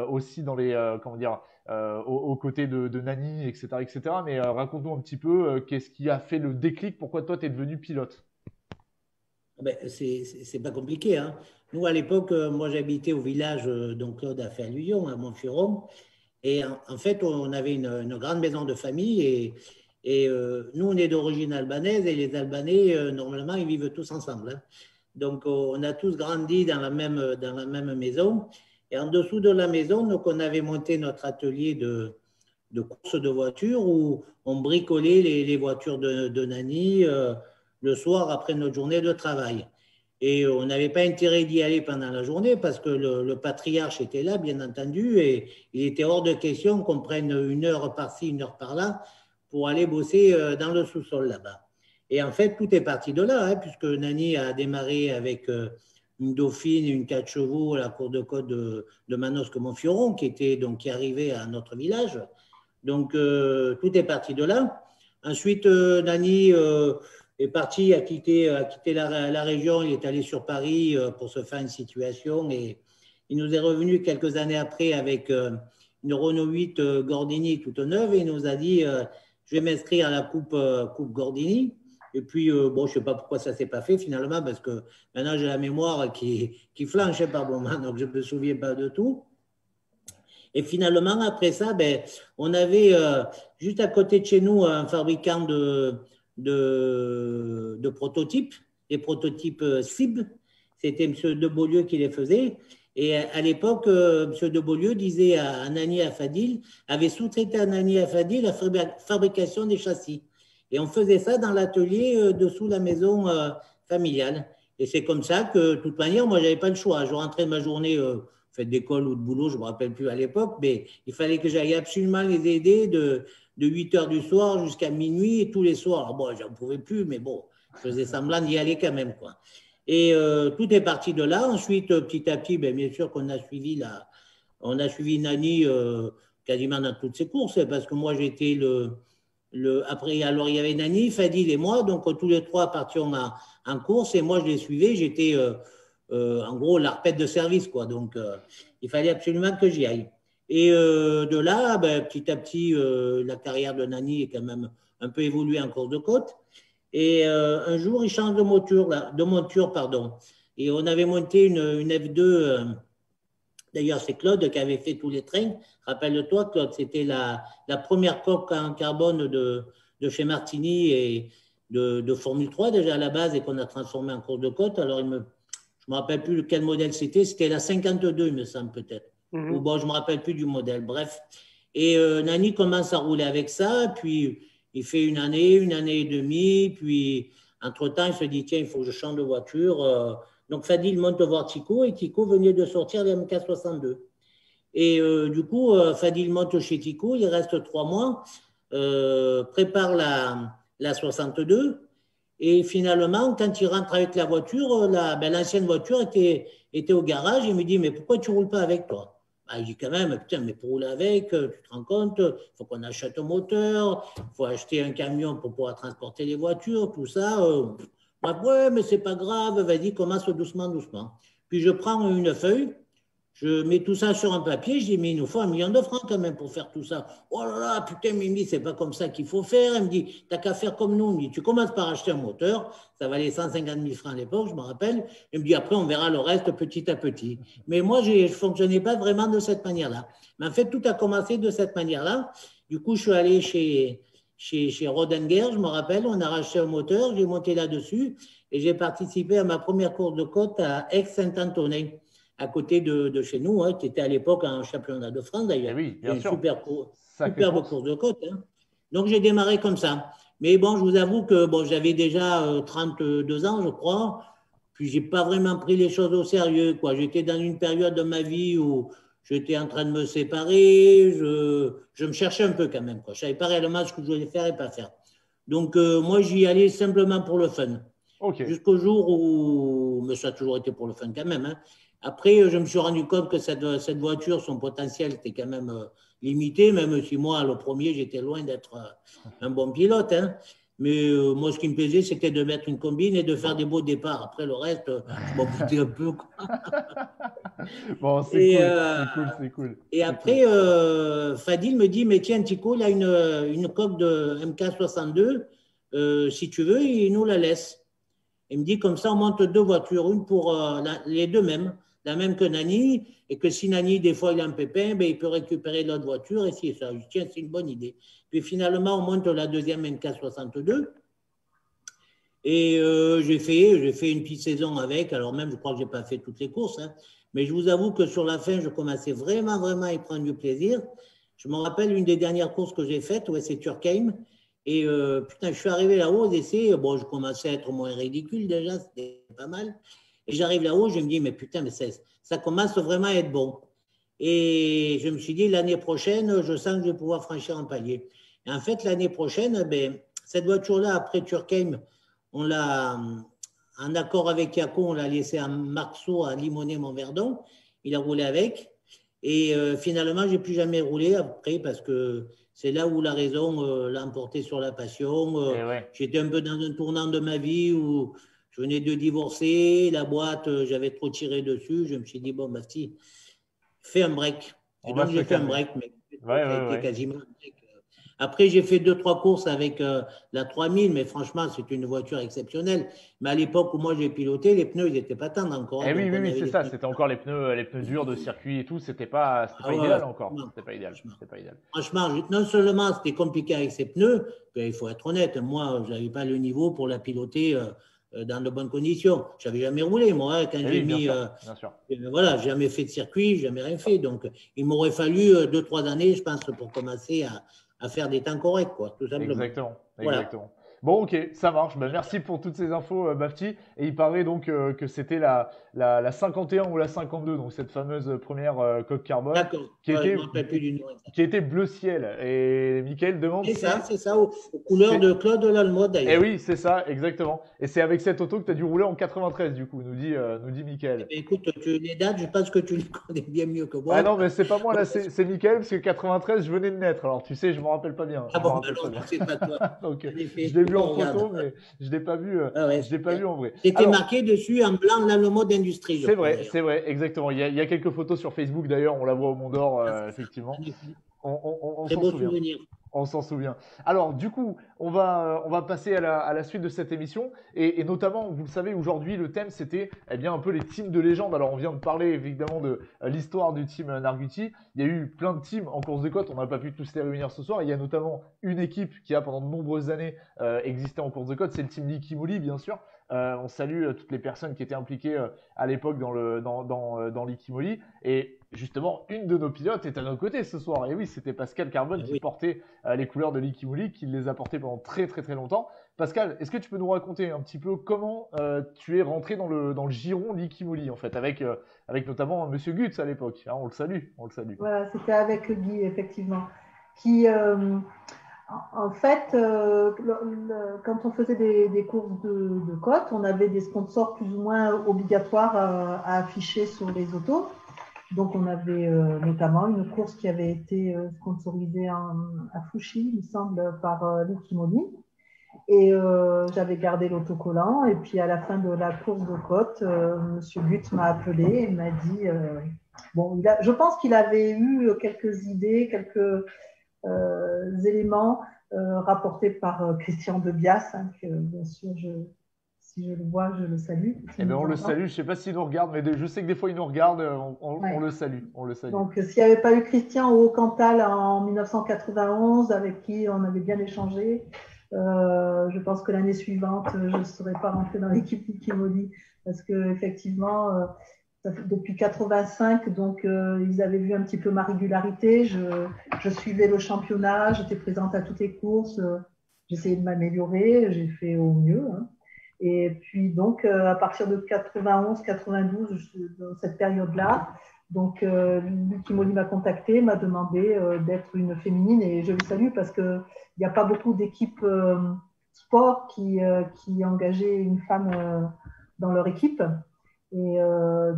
aussi dans les, aux côtés de Nani, etc. Mais raconte-nous un petit peu qu'est-ce qui a fait le déclic, pourquoi toi, tu es devenu pilote? C'est pas compliqué. Hein. Nous, à l'époque, moi, j'habitais au village dont Claude a fait allusion, à Montfuron. Et en fait, on avait une grande maison de famille. Et nous, on est d'origine albanaise. Et les Albanais, normalement, ils vivent tous ensemble. Hein. Donc, on a tous grandi dans la même maison. Et en dessous de la maison, donc, on avait monté notre atelier de course de voitures où on bricolait les voitures de Nani le soir après notre journée de travail. Et on n'avait pas intérêt d'y aller pendant la journée parce que le patriarche était là, bien entendu, et il était hors de question qu'on prenne 1 heure par-ci, 1 heure par-là pour aller bosser dans le sous-sol là-bas. Et en fait, tout est parti de là, hein, puisque Nani a démarré avec une dauphine et une 4 chevaux à la cour de côte de Manosque-Montfioron, qui arrivait à notre village. Donc, tout est parti de là. Ensuite, Nani est parti, a quitté la région, il est allé sur Paris pour se faire une situation et il nous est revenu quelques années après avec une Renault 8 Gordini toute neuve et il nous a dit je vais m'inscrire à la coupe Gordini. Et puis, bon, je ne sais pas pourquoi ça ne s'est pas fait finalement parce que maintenant j'ai la mémoire qui flanche par moment, donc je ne me souviens pas de tout. Et finalement, après ça, ben, on avait juste à côté de chez nous un fabricant de prototypes, des prototypes cibles. C'était M. de Beaulieu qui les faisait. Et à l'époque, M. de Beaulieu disait à Nani Affadil, avait sous-traité à Nani Affadil la fabrication des châssis. Et on faisait ça dans l'atelier dessous la maison familiale. Et c'est comme ça que, de toute manière, moi, je n'avais pas le choix. Je rentrais de ma journée faite d'école ou de boulot, je ne me rappelle plus à l'époque, mais il fallait que j'aille absolument les aider de 8 heures du soir jusqu'à minuit et tous les soirs. Alors, bon, j'en pouvais plus, mais bon, je faisais semblant d'y aller quand même, quoi. Et tout est parti de là. Ensuite, petit à petit, bien sûr qu'on a suivi Nani quasiment dans toutes ses courses, parce que moi, j'étais après, alors il y avait Nani, Fadil et moi, donc tous les trois partions en course, et moi, je les suivais. J'étais en gros l'arpète de service, quoi. Donc, il fallait absolument que j'y aille. Et de là, ben, petit à petit, la carrière de Nani est quand même un peu évoluée en course de côte. Et un jour, il change de monture, pardon. Et on avait monté une F2. D'ailleurs, c'est Claude qui avait fait tous les trains. Rappelle-toi, Claude, c'était la première coque en carbone de chez Martini et de Formule 3 déjà à la base et qu'on a transformé en course de côte. Alors, je ne me rappelle plus quel modèle c'était. C'était la 52, il me semble peut-être. Ou bon, je ne me rappelle plus du modèle. Bref. Et Nani commence à rouler avec ça. Puis, il fait une année et demie. Puis, entre-temps, il se dit, tiens, il faut que je change de voiture. Donc, Fadil monte voir Tico et Tico venait de sortir les MK62. Et du coup, Fadil monte chez Tico, il reste 3 mois, prépare la 62 et finalement, quand il rentre avec la voiture, l'ancienne voiture était au garage. Il me dit, mais pourquoi tu ne roules pas avec toi? Je dis quand même, putain, mais pour rouler avec, tu te rends compte, il faut qu'on achète un moteur, il faut acheter un camion pour pouvoir transporter les voitures, tout ça. Ouais, mais c'est pas grave, vas-y, commence doucement, doucement. Puis je prends une feuille, je mets tout ça sur un papier, je dis, mais il nous faut 1 million de francs quand même pour faire tout ça. Oh là là, putain, Mimi, c'est pas comme ça qu'il faut faire. Elle me dit, t'as qu'à faire comme nous. Elle me dit, tu commences par acheter un moteur, ça valait 150 000 francs à l'époque, je me rappelle. Elle me dit, après, on verra le reste petit à petit. Mais moi, je ne fonctionnais pas vraiment de cette manière-là. Mais en fait, tout a commencé de cette manière-là. Du coup, je suis allé chez Rodenger, je me rappelle, on a racheté un moteur, j'ai monté là-dessus et j'ai participé à ma première course de côte à Aix-Saint-Antonin, à côté de chez nous, hein, qui était à l'époque un championnat de France d'ailleurs. Oui, bien sûr. Superbe course de côte. Hein. Donc j'ai démarré comme ça. Mais bon, je vous avoue que bon, j'avais déjà 32 ans, je crois, puis j'ai pas vraiment pris les choses au sérieux, quoi. J'étais dans une période de ma vie où j'étais en train de me séparer, je me cherchais un peu quand même, quoi. Je ne savais pas réellement ce que je voulais faire et pas faire. Donc, moi, j'y allais simplement pour le fun. Okay. Jusqu'au jour où, mais ça a toujours été pour le fun quand même. Hein. Après, je me suis rendu compte que cette voiture, son potentiel était quand même limité, même si moi, le premier, j'étais loin d'être un bon pilote. Hein. Mais moi, ce qui me plaisait, c'était de mettre une combine et de faire des beaux départs. Après, le reste, je m'en foutais un peu. Quoi. Bon, c'est cool. Et après, Fadil me dit, mais tiens, Tico, il a une coque de MK62. Si tu veux, il nous la laisse. Il me dit, comme ça, on monte 2 voitures, une pour les deux mêmes, la même que Nani, et que si Nani, des fois, il a un pépin, ben, il peut récupérer l'autre voiture, et si ça, tiens, c'est une bonne idée. Puis finalement, on monte la deuxième MK62, et j'ai fait une petite saison avec, alors même, je crois que je n'ai pas fait toutes les courses, hein, mais je vous avoue que sur la fin, je commençais vraiment, vraiment à y prendre du plaisir. Je me rappelle une des dernières courses que j'ai faites, ouais, c'est Turkheim. Et putain, je suis arrivé là-haut aux essais. Bon, je commençais à être moins ridicule déjà, c'était pas mal. Et j'arrive là-haut, je me dis, mais putain, mais ça commence vraiment à être bon. Et je me suis dit, l'année prochaine, je sens que je vais pouvoir franchir un palier. Et en fait, l'année prochaine, ben, cette voiture-là, après Turckheim, on l'a, en accord avec Yako, on l'a laissé à Marceau à Limonest-Montverdon. Il a roulé avec. Et finalement, je n'ai plus jamais roulé après parce que c'est là où la raison l'a emporté sur la passion. Ouais. J'étais un peu dans un tournant de ma vie où je venais de divorcer. La boîte, j'avais trop tiré dessus. Je me suis dit, bon, bah si, fais un break. Et donc, j'ai fait un break, mais ça a été quasiment un break. Après, j'ai fait 2-3 courses avec la 3000, mais franchement, c'est une voiture exceptionnelle. Mais à l'époque où moi j'ai piloté, les pneus, ils n'étaient pas tendres encore. Oui, c'est ça. C'était encore les pneus durs de circuit et tout. C'était pas idéal encore. C'était pas idéal. Franchement, non seulement c'était compliqué avec ces pneus, il faut être honnête, moi, je n'avais pas le niveau pour la piloter dans de bonnes conditions. Je n'avais jamais roulé, moi, quand j'ai mis. Bien sûr. Voilà, jamais fait de circuit, jamais rien fait. Donc, il m'aurait fallu 2-3 années, je pense, pour commencer à faire des temps corrects, quoi, tout simplement. Exactement. Voilà. Bon, ok, ça marche. Ben, merci pour toutes ces infos, Bafti. Et il paraît donc que c'était la 51 ou la 52, donc cette fameuse première coque carbone, qui était bleu ciel. Et Mickaël demande. C'est ça, aux couleurs de Claude Lallemot d'ailleurs. Et oui, c'est ça, exactement. Et c'est avec cette auto que tu as dû rouler en 93, du coup, nous dit Mickaël. Écoute, les dates, je pense que tu les connais bien mieux que moi. Ah non, mais c'est pas moi, là, c'est Mickaël, parce que 93, je venais de naître. Alors, tu sais, je me rappelle pas bien. Ah bon, c'est pas toi. Donc, je l'ai vu en photo, mais je l'ai pas vu, vu en vrai. C'était marqué dessus en blanc Lallemot d'Industrie. C'est vrai, exactement. Il y a quelques photos sur Facebook, d'ailleurs, on la voit au Mont d'Or, effectivement. On s'en souvient. Souvenir. On s'en souvient. Alors, du coup, on va passer à la suite de cette émission. Et notamment, vous le savez, aujourd'hui, le thème, c'était un peu les teams de légende. Alors, on vient de parler, évidemment, de l'histoire du team Narguti. Il y a eu plein de teams en course de côte. On n'a pas pu tous les réunir ce soir. Il y a notamment une équipe qui a, pendant de nombreuses années, existé en course de côte. C'est le team Liquimoli, bien sûr. On salue toutes les personnes qui étaient impliquées à l'époque dans Liquimoli. Et justement, une de nos pilotes est à nos côtés ce soir. Et oui, c'était Pascal Carbone qui portait les couleurs de Liquimoli, qui les a portées pendant très très très longtemps. Pascal, est-ce que tu peux nous raconter un petit peu comment tu es rentré dans le giron Liquimoli, en fait, avec notamment Monsieur Gutz à l'époque, hein, on le salue. Voilà, c'était avec Guy, effectivement, qui... En fait, quand on faisait des courses de côte, on avait des sponsors plus ou moins obligatoires à afficher sur les autos. Donc, on avait notamment une course qui avait été sponsorisée à Fouchy, il me semble, par Liquimoli. Et j'avais gardé l'autocollant. Et puis, à la fin de la course de côte, M. Gutz m'a appelé et m'a dit... je pense qu'il avait eu quelques idées, quelques... éléments rapportés par Christian de Bias, hein, que bien sûr, si je le vois, je le salue. On le salue, je ne sais pas s'il nous regarde, mais je sais que des fois il nous regarde, on le salue. Donc, s'il n'y avait pas eu Christian au Cantal en 1991, avec qui on avait bien échangé, je pense que l'année suivante, je ne serais pas rentrée dans l'équipe Liquimoli, parce qu'effectivement, depuis 85, donc ils avaient vu un petit peu ma régularité. Je suivais le championnat, j'étais présente à toutes les courses, j'essayais de m'améliorer, j'ai fait au mieux. Hein. Et puis donc à partir de 91-92, dans cette période-là, donc Liquimoli m'a contacté, m'a demandé d'être une féminine, et je le salue parce que il n'y a pas beaucoup d'équipes sport qui engageaient une femme dans leur équipe. Et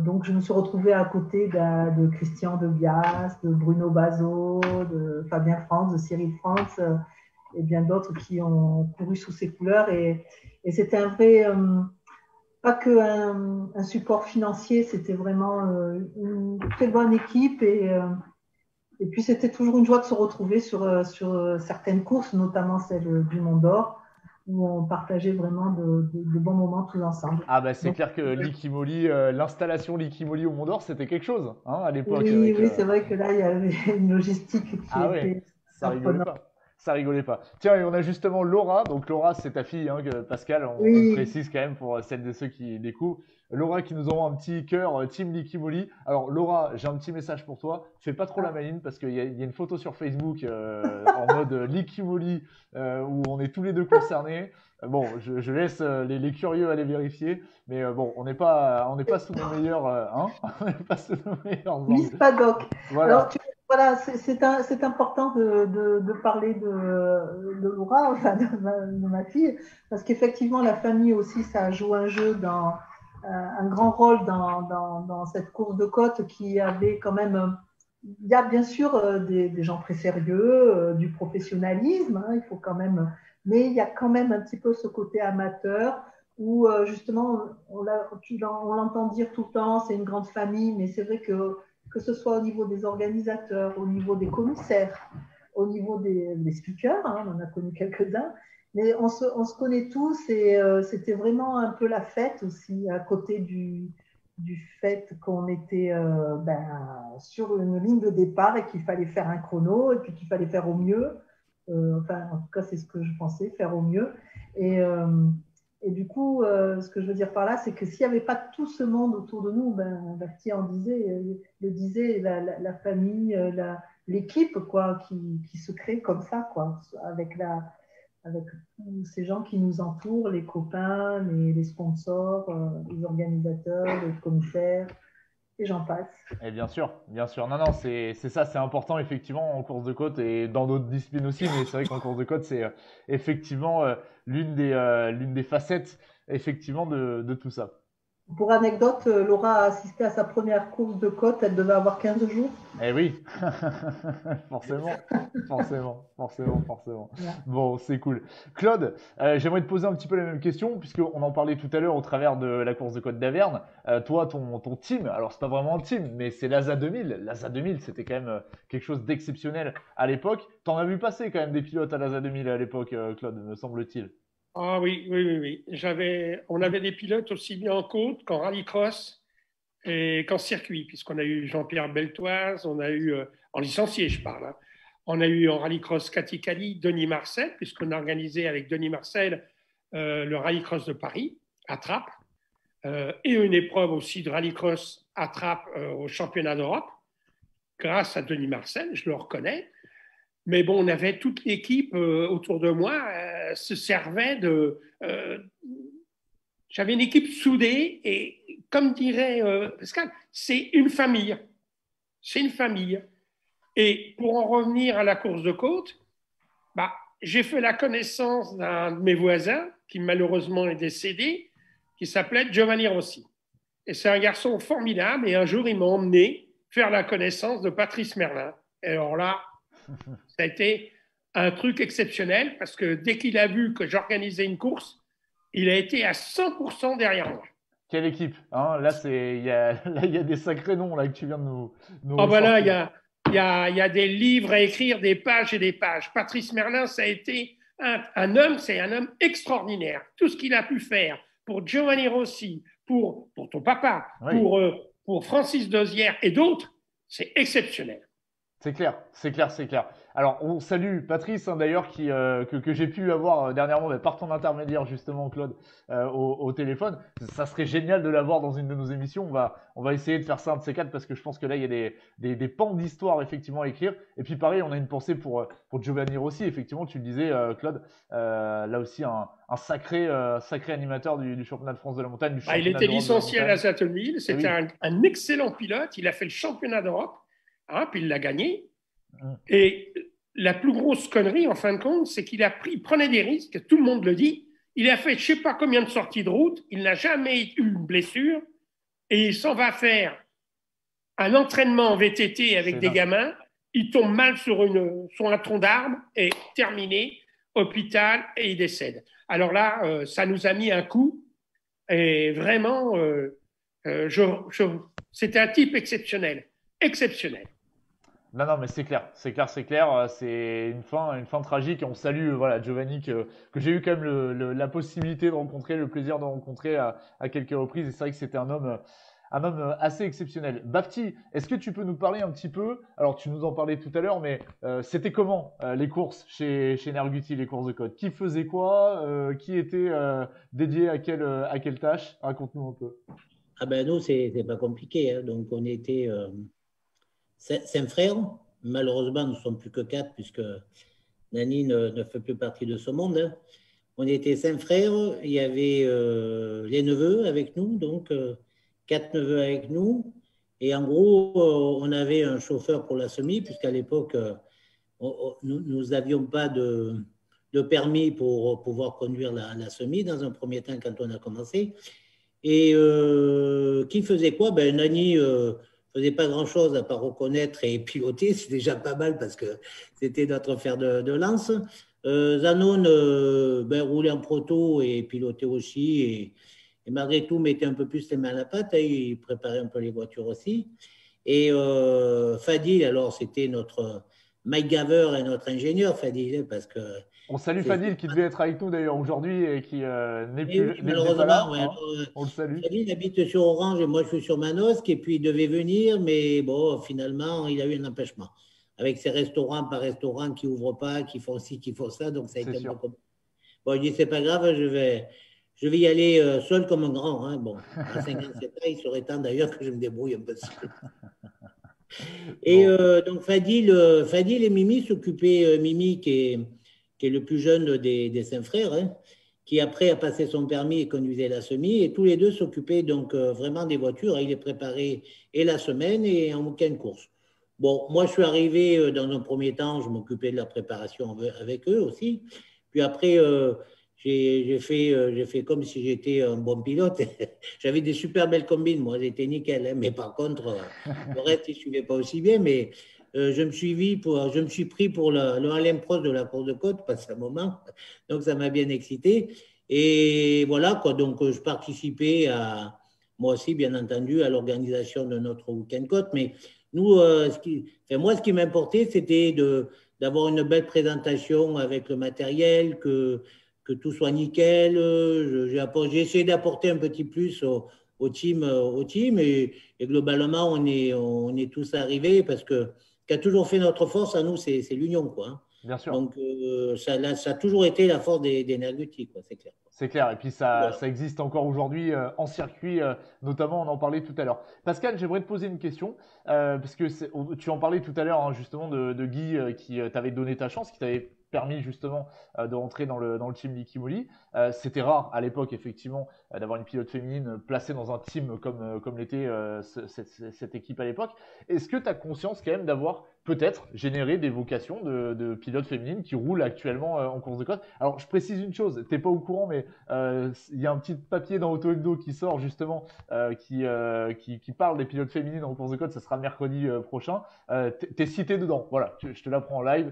donc, je me suis retrouvée à côté de Christian de Bias, de Bruno Bazot, de Fabien France, de Cyril France et bien d'autres qui ont couru sous ces couleurs. Et c'était un vrai, pas qu'un support financier, c'était vraiment une très bonne équipe. Et puis, c'était toujours une joie de se retrouver sur certaines courses, notamment celle du Mont d'Or, où on partageait vraiment de bons moments tous ensemble. Ah bah c'est clair que Liquimoli, l'installation Liquimoli au Mont d'Or, c'était quelque chose hein, à l'époque. Oui, c'est vrai que là, il y avait une logistique qui était ça rigole pas. Ça rigolait pas. Tiens, et on a justement Laura. Donc Laura, c'est ta fille, hein, Pascal. On le Oui, précise quand même pour celles de ceux qui découvrent. Laura qui nous envoie un petit cœur Team Licky Moly. Alors Laura, j'ai un petit message pour toi. Fais pas trop la maline parce qu'il y a une photo sur Facebook en mode Licky Moly où on est tous les deux concernés. Bon, je laisse les curieux aller vérifier, mais bon, on n'est pas sous nos meilleurs, hein, on n'est pas sous nos meilleurs Miss angles. Paddock. Voilà. Voilà, c'est important de parler de Laura, enfin de ma fille, parce qu'effectivement, la famille aussi, ça joue un grand rôle dans cette course de côte qui avait quand même. Il y a bien sûr des gens très sérieux, du professionnalisme, hein, il faut quand même, mais il y a quand même un petit peu ce côté amateur où justement on l'entend dire tout le temps, c'est une grande famille, mais c'est vrai que ce soit au niveau des organisateurs, au niveau des commissaires, au niveau des speakers, hein, on en a connu quelques-uns, mais on se connaît tous et c'était vraiment un peu la fête aussi à côté du fait qu'on était sur une ligne de départ et qu'il fallait faire un chrono et puis qu'il fallait faire au mieux. Enfin, en tout cas, c'est ce que je pensais, faire au mieux. Et du coup, ce que je veux dire par là, c'est que s'il n'y avait pas tout ce monde autour de nous, Bafti en disait, le disait, la famille, l'équipe, quoi, qui se crée comme ça, quoi, avec tous ces gens qui nous entourent, les copains, les sponsors, les organisateurs, les commissaires, et j'en passe. Et bien sûr, bien sûr. Non, non, c'est ça, c'est important effectivement en course de côte et dans d'autres disciplines aussi, mais c'est vrai qu'en course de côte, c'est effectivement l'une des facettes effectivement de tout ça. Pour anecdote, Laura a assisté à sa première course de côte, elle devait avoir 15 jours. Eh oui, forcément, forcément. Voilà. Bon, c'est cool. Claude, j'aimerais te poser un petit peu la même question, puisqu'on en parlait tout à l'heure au travers de la course de Côte d'Averne. Toi, ton team, alors c'est pas vraiment un team, mais c'est l'ASA 2000. L'ASA 2000, c'était quand même quelque chose d'exceptionnel à l'époque. T'en as vu passer quand même des pilotes à l'ASA 2000 à l'époque, Claude, me semble-t-il. Ah oui. On avait des pilotes aussi bien en côte qu'en rallycross et qu'en circuit, puisqu'on a eu Jean-Pierre Beltoise, on a eu, en licencié, je parle, hein. On a eu en rallycross Katikali, Denis Marcel, puisqu'on a organisé avec Denis Marcel le rallycross de Paris, à Trappes, et une épreuve aussi de rallycross à Trappes au championnat d'Europe, grâce à Denis Marcel, je le reconnais. Mais bon, on avait toute l'équipe autour de moi, se servait de. J'avais une équipe soudée et, comme dirait Pascal, c'est une famille. C'est une famille. Et pour en revenir à la course de côte, bah, j'ai fait la connaissance d'un de mes voisins qui malheureusement est décédé, qui s'appelait Giovanni Rossi. Et c'est un garçon formidable. Et un jour, il m'a emmené faire la connaissance de Patrice Merlin. Et alors là, ça a été un truc exceptionnel parce que dès qu'il a vu que j'organisais une course, il a été à 100% derrière moi. Quelle équipe, hein? Là, là, il y a des sacrés noms là que tu viens de nous Oh ben là, ressortir. il y a des livres à écrire, des pages et des pages. Patrice Merlin, ça a été c'est un homme extraordinaire. Tout ce qu'il a pu faire pour Giovanni Rossi, pour ton papa, Oui. pour Francis Dozière et d'autres, c'est exceptionnel. C'est clair, c'est clair, c'est clair. Alors, on salue Patrice, hein, d'ailleurs, que j'ai pu avoir dernièrement par ton intermédiaire, justement, Claude, au téléphone. Ça serait génial de l'avoir dans une de nos émissions. On va essayer de faire ça un de ces quatre parce que je pense que là, il y a des pans d'histoire, effectivement, à écrire. Et puis, pareil, on a une pensée pour Giovanni Rossi. Effectivement, tu le disais, Claude, là aussi, un sacré animateur du championnat de France de la montagne, du Il championnat était d'Europe de la licencié à la montagne. Satonville. C'était oui. un excellent pilote. Il a fait le championnat d'Europe, hein, puis il l'a gagné. Mm. Et la plus grosse connerie, en fin de compte, c'est qu'il il prenait des risques, tout le monde le dit. Il a fait je ne sais pas combien de sorties de route, il n'a jamais eu une blessure, et il s'en va faire un entraînement en VTT avec C'est des dingue. gamins. Il tombe mal sur un tronc d'arbre, et terminé, hôpital, et il décède. Alors là, ça nous a mis un coup, et vraiment, c'était un type exceptionnel. Exceptionnel. Non, non, mais c'est clair, c'est clair, c'est clair. C'est une fin tragique. Et on salue, voilà, Giovanni que j'ai eu quand même la possibilité de rencontrer, le plaisir de rencontrer à quelques reprises. Et c'est vrai que c'était un homme un homme assez exceptionnel. Bafti, est-ce que tu peux nous parler un petit peu, alors tu nous en parlais tout à l'heure, mais c'était comment les courses chez Nerguti, les courses de côte? Qui faisait quoi? Qui était dédié à quelle tâche? Raconte-nous un peu. Ah ben nous, c'est pas compliqué, hein. Donc, on était 5 frères. Malheureusement, nous ne sommes plus que 4 puisque Nani ne fait plus partie de ce monde, hein. On était 5 frères. Il y avait les neveux avec nous, donc 4 neveux avec nous. Et en gros, on avait un chauffeur pour la semi, puisqu'à l'époque, nous n'avions pas de permis pour pouvoir conduire la semi dans un premier temps quand on a commencé. Et qui faisait quoi? Ben, Nani faisait pas grand-chose à part reconnaître et piloter. C'est déjà pas mal parce que c'était notre fer de lance. Zanon ben, roulait en proto et pilotait aussi. Et malgré tout, mettait un peu plus les mains à la pâte. Hein, il préparait un peu les voitures aussi. Et Fadil, alors c'était notre MacGyver et notre ingénieur, Fadil, parce que On salue Fadil qui devait être avec nous d'ailleurs aujourd'hui et qui et oui, n'est pas là, malheureusement, ouais. hein. Alors, On le salue. Fadil habite sur Orange et moi je suis sur Manosque et puis il devait venir, mais bon, finalement, il a eu un empêchement. Avec ses restaurants par restaurant qui n'ouvrent pas, qui font ci, qui font ça, donc ça a C'est été un peu sûr. compliqué. Bon, je dis, c'est pas grave, je vais y aller seul comme un grand, hein. Bon, à 57 ans, il serait temps d'ailleurs que je me débrouille un peu seul. Et Bon. donc Fadil et Mimi s'occupaient, Mimi qui est le plus jeune des 5 frères, hein, qui après a passé son permis et conduisait la semi, et tous les deux s'occupaient donc vraiment des voitures, hein. Il les préparait et la semaine et en week-end course. Bon, moi je suis arrivé dans un premier temps, je m'occupais de la préparation avec eux aussi, puis après j'ai fait comme si j'étais un bon pilote. J'avais des super belles combines, moi, j'étais nickel, hein, mais par contre, le reste, il ne suivait pas aussi bien, mais je me suis pris pour le Alain Prost de la course de côte, parce qu'à un moment, donc ça m'a bien excité. Et voilà, quoi, donc je participais moi aussi, bien entendu, à l'organisation de notre week-end côte, mais nous, moi, ce qui m'importait, c'était d'avoir une belle présentation avec le matériel, que tout soit nickel. J'ai essayé d'apporter un petit plus au team, et globalement, on est tous arrivés parce que ce qui a toujours fait notre force à nous, c'est l'union, quoi, hein. Bien sûr. Donc, ça a toujours été la force des Nerguti, quoi, c'est clair. C'est clair, et puis ça, Voilà. ça existe encore aujourd'hui en circuit, notamment on en parlait tout à l'heure. Pascal, j'aimerais te poser une question, parce que tu en parlais tout à l'heure, hein, justement de Guy qui t'avait donné ta chance, qui t'avait permis justement de rentrer dans le team Likimoli. C'était rare à l'époque effectivement d'avoir une pilote féminine placée dans un team comme l'était cette équipe à l'époque. Est-ce que tu as conscience quand même d'avoir peut-être généré des vocations de pilotes féminines qui roulent actuellement en course de côte? Alors je précise une chose, t'es pas au courant, mais il y a un petit papier dans Auto Hebdo qui sort justement qui parle des pilotes féminines en course de côte. Ça sera mercredi prochain. T'es cité dedans. Voilà, je te l'apprends en live.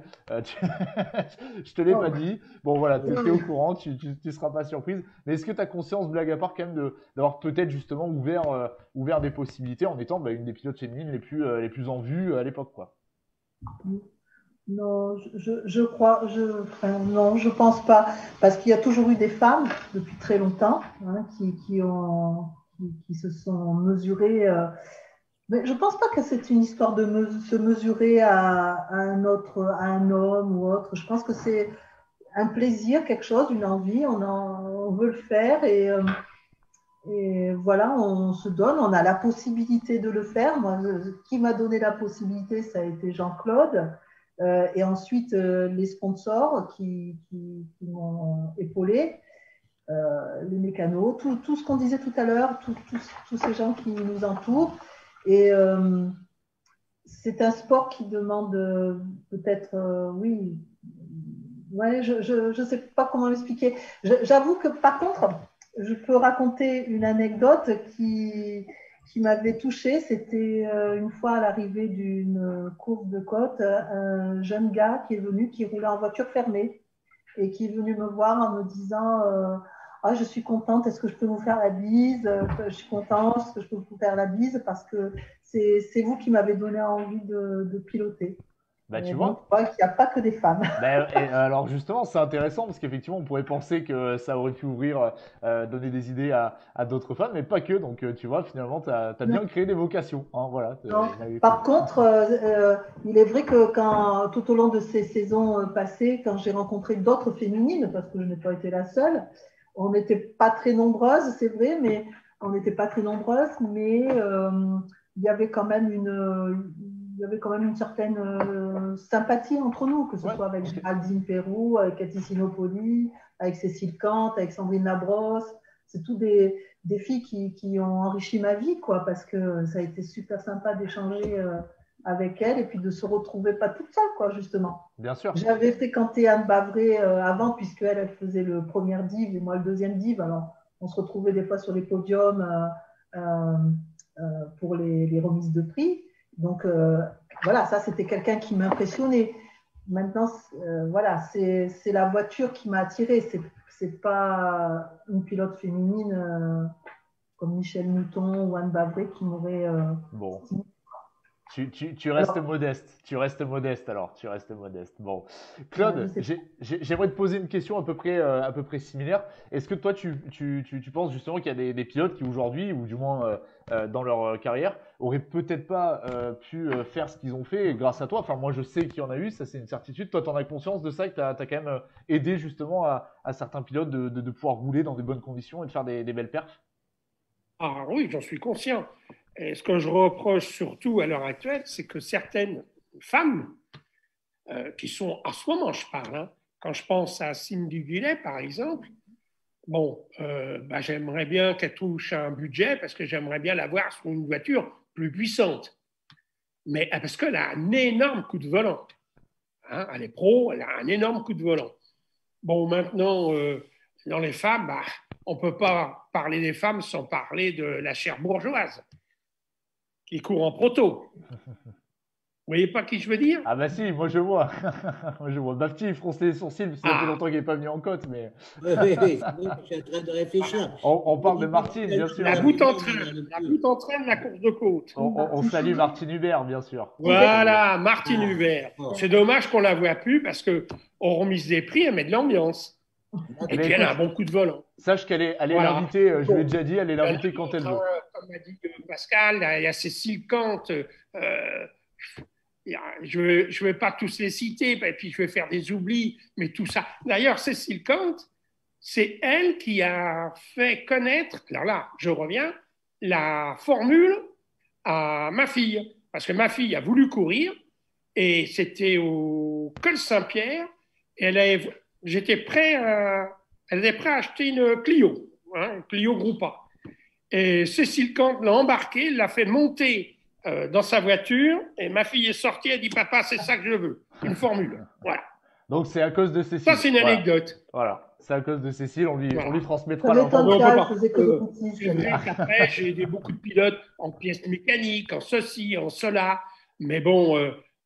Je te l'ai pas dit. Bon voilà, t'es au courant, tu seras pas surprise. Mais est-ce que tu as conscience, blague à part, quand même d'avoir peut-être justement ouvert des possibilités en étant une des pilotes féminines les plus en vue à l'époque, quoi? Non, je crois, enfin, non, je pense pas, parce qu'il y a toujours eu des femmes depuis très longtemps, hein, qui se sont mesurées. Mais je pense pas que c'est une histoire de se mesurer à un homme ou autre. Je pense que c'est un plaisir, quelque chose, une envie. On veut le faire et voilà, on se donne. On a la possibilité de le faire. Moi, qui m'a donné la possibilité, ça a été Jean-Claude. Et ensuite, les sponsors qui m'ont épaulé, les mécanos, tout ce qu'on disait tout à l'heure, tous ces gens qui nous entourent. Et c'est un sport qui demande peut-être, oui, ouais, je sais pas comment l'expliquer. J'avoue que par contre, je peux raconter une anecdote qui m'avait touchée. C'était une fois à l'arrivée d'une course de côte, un jeune gars qui est venu, qui roulait en voiture fermée et qui est venu me voir en me disant ah, je suis contente, est-ce que je peux vous faire la bise? Je suis contente, est-ce que je peux vous faire la bise? Parce que c'est vous qui m'avez donné envie de piloter. Bah, Mais tu bon, vois. tu vois qu'il n'y a pas que des femmes. Ben, et alors justement, c'est intéressant parce qu'effectivement, on pourrait penser que ça aurait pu ouvrir, donner des idées à d'autres femmes, mais pas que. Donc, tu vois, finalement, tu as bien créé des vocations. Hein, voilà. Non. Par contre, il est vrai que tout au long de ces saisons passées, quand j'ai rencontré d'autres féminines, parce que je n'ai pas été la seule, on n'était pas très nombreuses, c'est vrai, mais on n'était pas très nombreuses, mais il y avait quand même une certaine sympathie entre nous, que ce Ouais, soit avec ok. Géraldine Pérou, avec Cathy Sinopoli, avec Cécile Kant, avec Sandrine Labrosse. C'est tous des filles qui ont enrichi ma vie, quoi, parce que ça a été super sympa d'échanger avec elles et puis de se retrouver pas toute seule, quoi, justement. Bien sûr. J'avais fréquenté Anne Bavré avant, puisqu'elle elle faisait le premier div et moi le deuxième div. Alors, on se retrouvait des fois sur les podiums pour les remises de prix. Donc, voilà, ça, c'était quelqu'un qui m'impressionnait. Maintenant, voilà, c'est la voiture qui m'a attirée. C'est pas une pilote féminine comme Michel Mouton ou Anne Bavré qui m'aurait Bon. stimulée. Tu restes modeste, tu restes modeste alors, tu restes modeste. Bon, Je Claude, sais pas. j'aimerais te poser une question à peu près similaire. Est-ce que toi, tu penses justement qu'il y a des pilotes qui aujourd'hui, ou du moins dans leur carrière, auraient peut-être pas pu faire ce qu'ils ont fait grâce à toi? Enfin, moi, je sais qu'il y en a eu, ça c'est une certitude. Toi, tu en as conscience de ça, que tu as quand même aidé justement à certains pilotes de pouvoir rouler dans des bonnes conditions et de faire des belles perfs? Ah oui, j'en suis conscient. Et ce que je reproche surtout à l'heure actuelle, c'est que certaines femmes, qui sont, en ce moment je parle, hein, quand je pense à Cindy Guillet par exemple, bon, bah, j'aimerais bien qu'elle touche un budget parce que j'aimerais bien la voir sur une voiture plus puissante. Mais parce qu'elle a un énorme coup de volant. Hein, elle est pro, elle a un énorme coup de volant. Bon, maintenant, dans les femmes, bah, on ne peut pas parler des femmes sans parler de la chair bourgeoise qui court en proto. Vous voyez pas qui je veux dire? Ah bah si, moi je vois. Moi je vois. Bafti, il fronce les sourcils parce que ça fait Ah, longtemps qu'il n'est pas venu en côte, mais Oui, oui, oui, oui, je suis en train de réfléchir. on parle de Martine, bien sûr. la goutte entraîne, la goutte entraîne la course de côte. On salue Martine Hubert, bien sûr. On salue. Voilà, Martine Ah, Hubert. bon, C'est dommage qu'on la voit plus parce que on remise des prix, elle met de l'ambiance. Eh Et ben puis elle a écoute, un bon coup de volant. sache elle est Voilà. l'invitée, je lui ai Bon. déjà dit, elle est Il y en a l'invitée quand elle d'autres, veut. comme a dit Pascal, il y a Cécile Kant. Je ne vais pas tous les citer, et puis je vais faire des oublis, mais tout ça. D'ailleurs, Cécile Kant, c'est elle qui a fait connaître, alors là, je reviens, la formule à ma fille. Parce que ma fille a voulu courir, et c'était au Col Saint-Pierre, et j'étais prêt elle était prête à acheter une Clio, hein, une Clio Groupa. Et Cécile Kant l'a embarquée, l'a fait monter dans sa voiture, et ma fille est sortie, elle dit papa, c'est ça que je veux, une formule. Voilà. Donc c'est à cause de Cécile. Ça, c'est une Voilà. anecdote. Voilà. C'est à cause de Cécile, on lui Voilà. transmettra Ça m'étonne l'information. on peut pas, pas. elle faisait que des bêtises. C'est vrai qu'après, j'ai aidé beaucoup de pilotes en pièces mécaniques, en ceci, en cela, mais bon,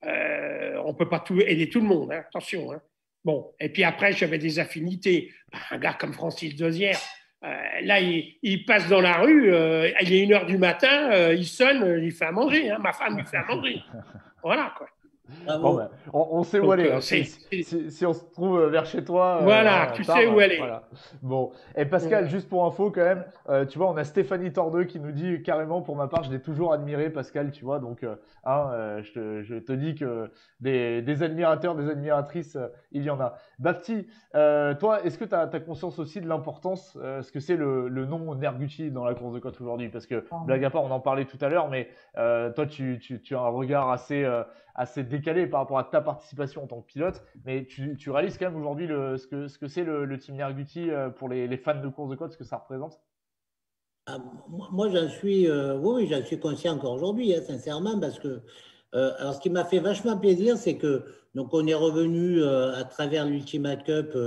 on ne peut pas tout aider tout le monde, hein, attention. Hein. Bon, et puis après, j'avais des affinités. Un gars comme Francis Dosière, là, il passe dans la rue, il est 1h du matin, il sonne, il fait à manger, hein, ma femme lui fait à manger. Voilà, quoi. Bon, bravo. ben, on sait où Donc, aller. Hein. Si on se trouve vers chez toi, voilà, tu sais où elle est. Voilà. Bon. Et Pascal, juste pour info quand même, tu vois, on a Stéphanie Tordeux qui nous dit carrément, pour ma part, je l'ai toujours admiré, Pascal, tu vois. Donc, je te dis que des admirateurs, des admiratrices, il y en a. Bapti, toi, est-ce que tu as conscience aussi de l'importance, ce que c'est le nom Nerguti dans la course de côte aujourd'hui? Parce que, blague à part, on en parlait tout à l'heure, mais toi, tu as un regard assez décalé par rapport à ta participation en tant que pilote, mais tu réalises quand même aujourd'hui ce que c'est le team Nerguti pour les fans de course de côte, ce que ça représente? Ah, moi, j'en suis, oui, j'en suis conscient encore aujourd'hui, hein, sincèrement, parce que, alors, ce qui m'a fait vachement plaisir, c'est que, donc, on est revenu à travers l'Ultima Cup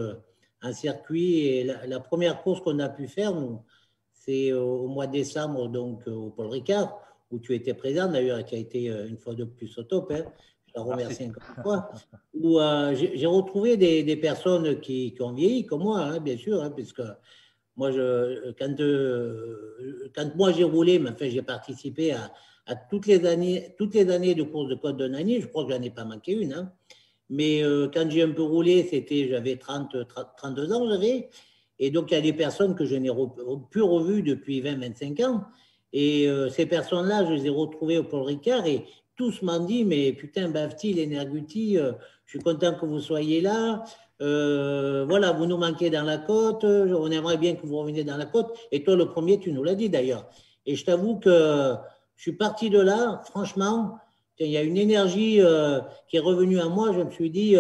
en circuit, et la première course qu'on a pu faire, nous, c'est au mois de décembre, donc, au Paul Ricard, où tu étais présent d'ailleurs, qui a été une fois de plus au top, hein, je la remercie encore une fois, où j'ai retrouvé des personnes qui ont vieilli, comme moi, hein, bien sûr, hein, puisque moi, quand moi j'ai roulé, mais enfin, j'ai participé à toutes les années de course de côte d'un année. Je crois que j'en ai pas manqué une. Hein. Mais quand j'ai un peu roulé, j'avais 32 ans, j'avais. Et donc, il y a des personnes que je n'ai plus revues depuis 20-25 ans. Et ces personnes-là, je les ai retrouvées au Paul Ricard et tous m'ont dit, mais putain, Bafti, Lenerguti, je suis content que vous soyez là. Voilà, vous nous manquez dans la côte. On aimerait bien que vous reveniez dans la côte. Et toi, le premier, tu nous l'as dit d'ailleurs. Et je t'avoue que je suis parti de là, franchement, il y a une énergie qui est revenue à moi. Je me suis dit,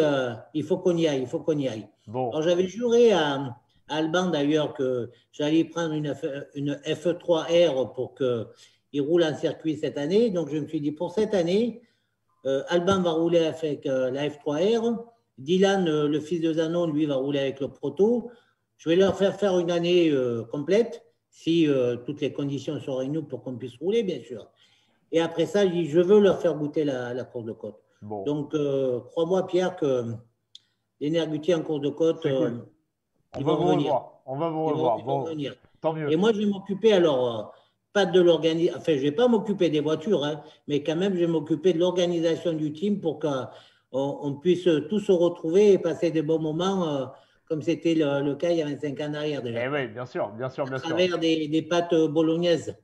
il faut qu'on y aille, il faut qu'on y aille. Bon. Alors, j'avais juré à Alban d'ailleurs que j'allais prendre une F3R pour qu'il roule en circuit cette année. Donc, je me suis dit, pour cette année, Alban va rouler avec la F3R. Dylan, le fils de Zanon, lui, va rouler avec le Proto. Je vais leur faire une année complète, si toutes les conditions sont réunies pour qu'on puisse rouler, bien sûr. Et après ça, je veux leur faire goûter la course de côte. Bon. Donc, crois-moi, Pierre, que l'Energuti en course de côte, cool. ils vont revenir. On va vous revoir. Ils vont venir. Tant mieux. Et moi, je vais m'occuper alors, pas de l'organisation, enfin, je ne vais pas m'occuper des voitures, hein, mais quand même, je vais m'occuper de l'organisation du team pour qu'on puisse tous se retrouver et passer des bons moments, comme c'était le cas il y a 25 ans en arrière déjà. Eh oui, bien sûr. À travers des pâtes bolognaises.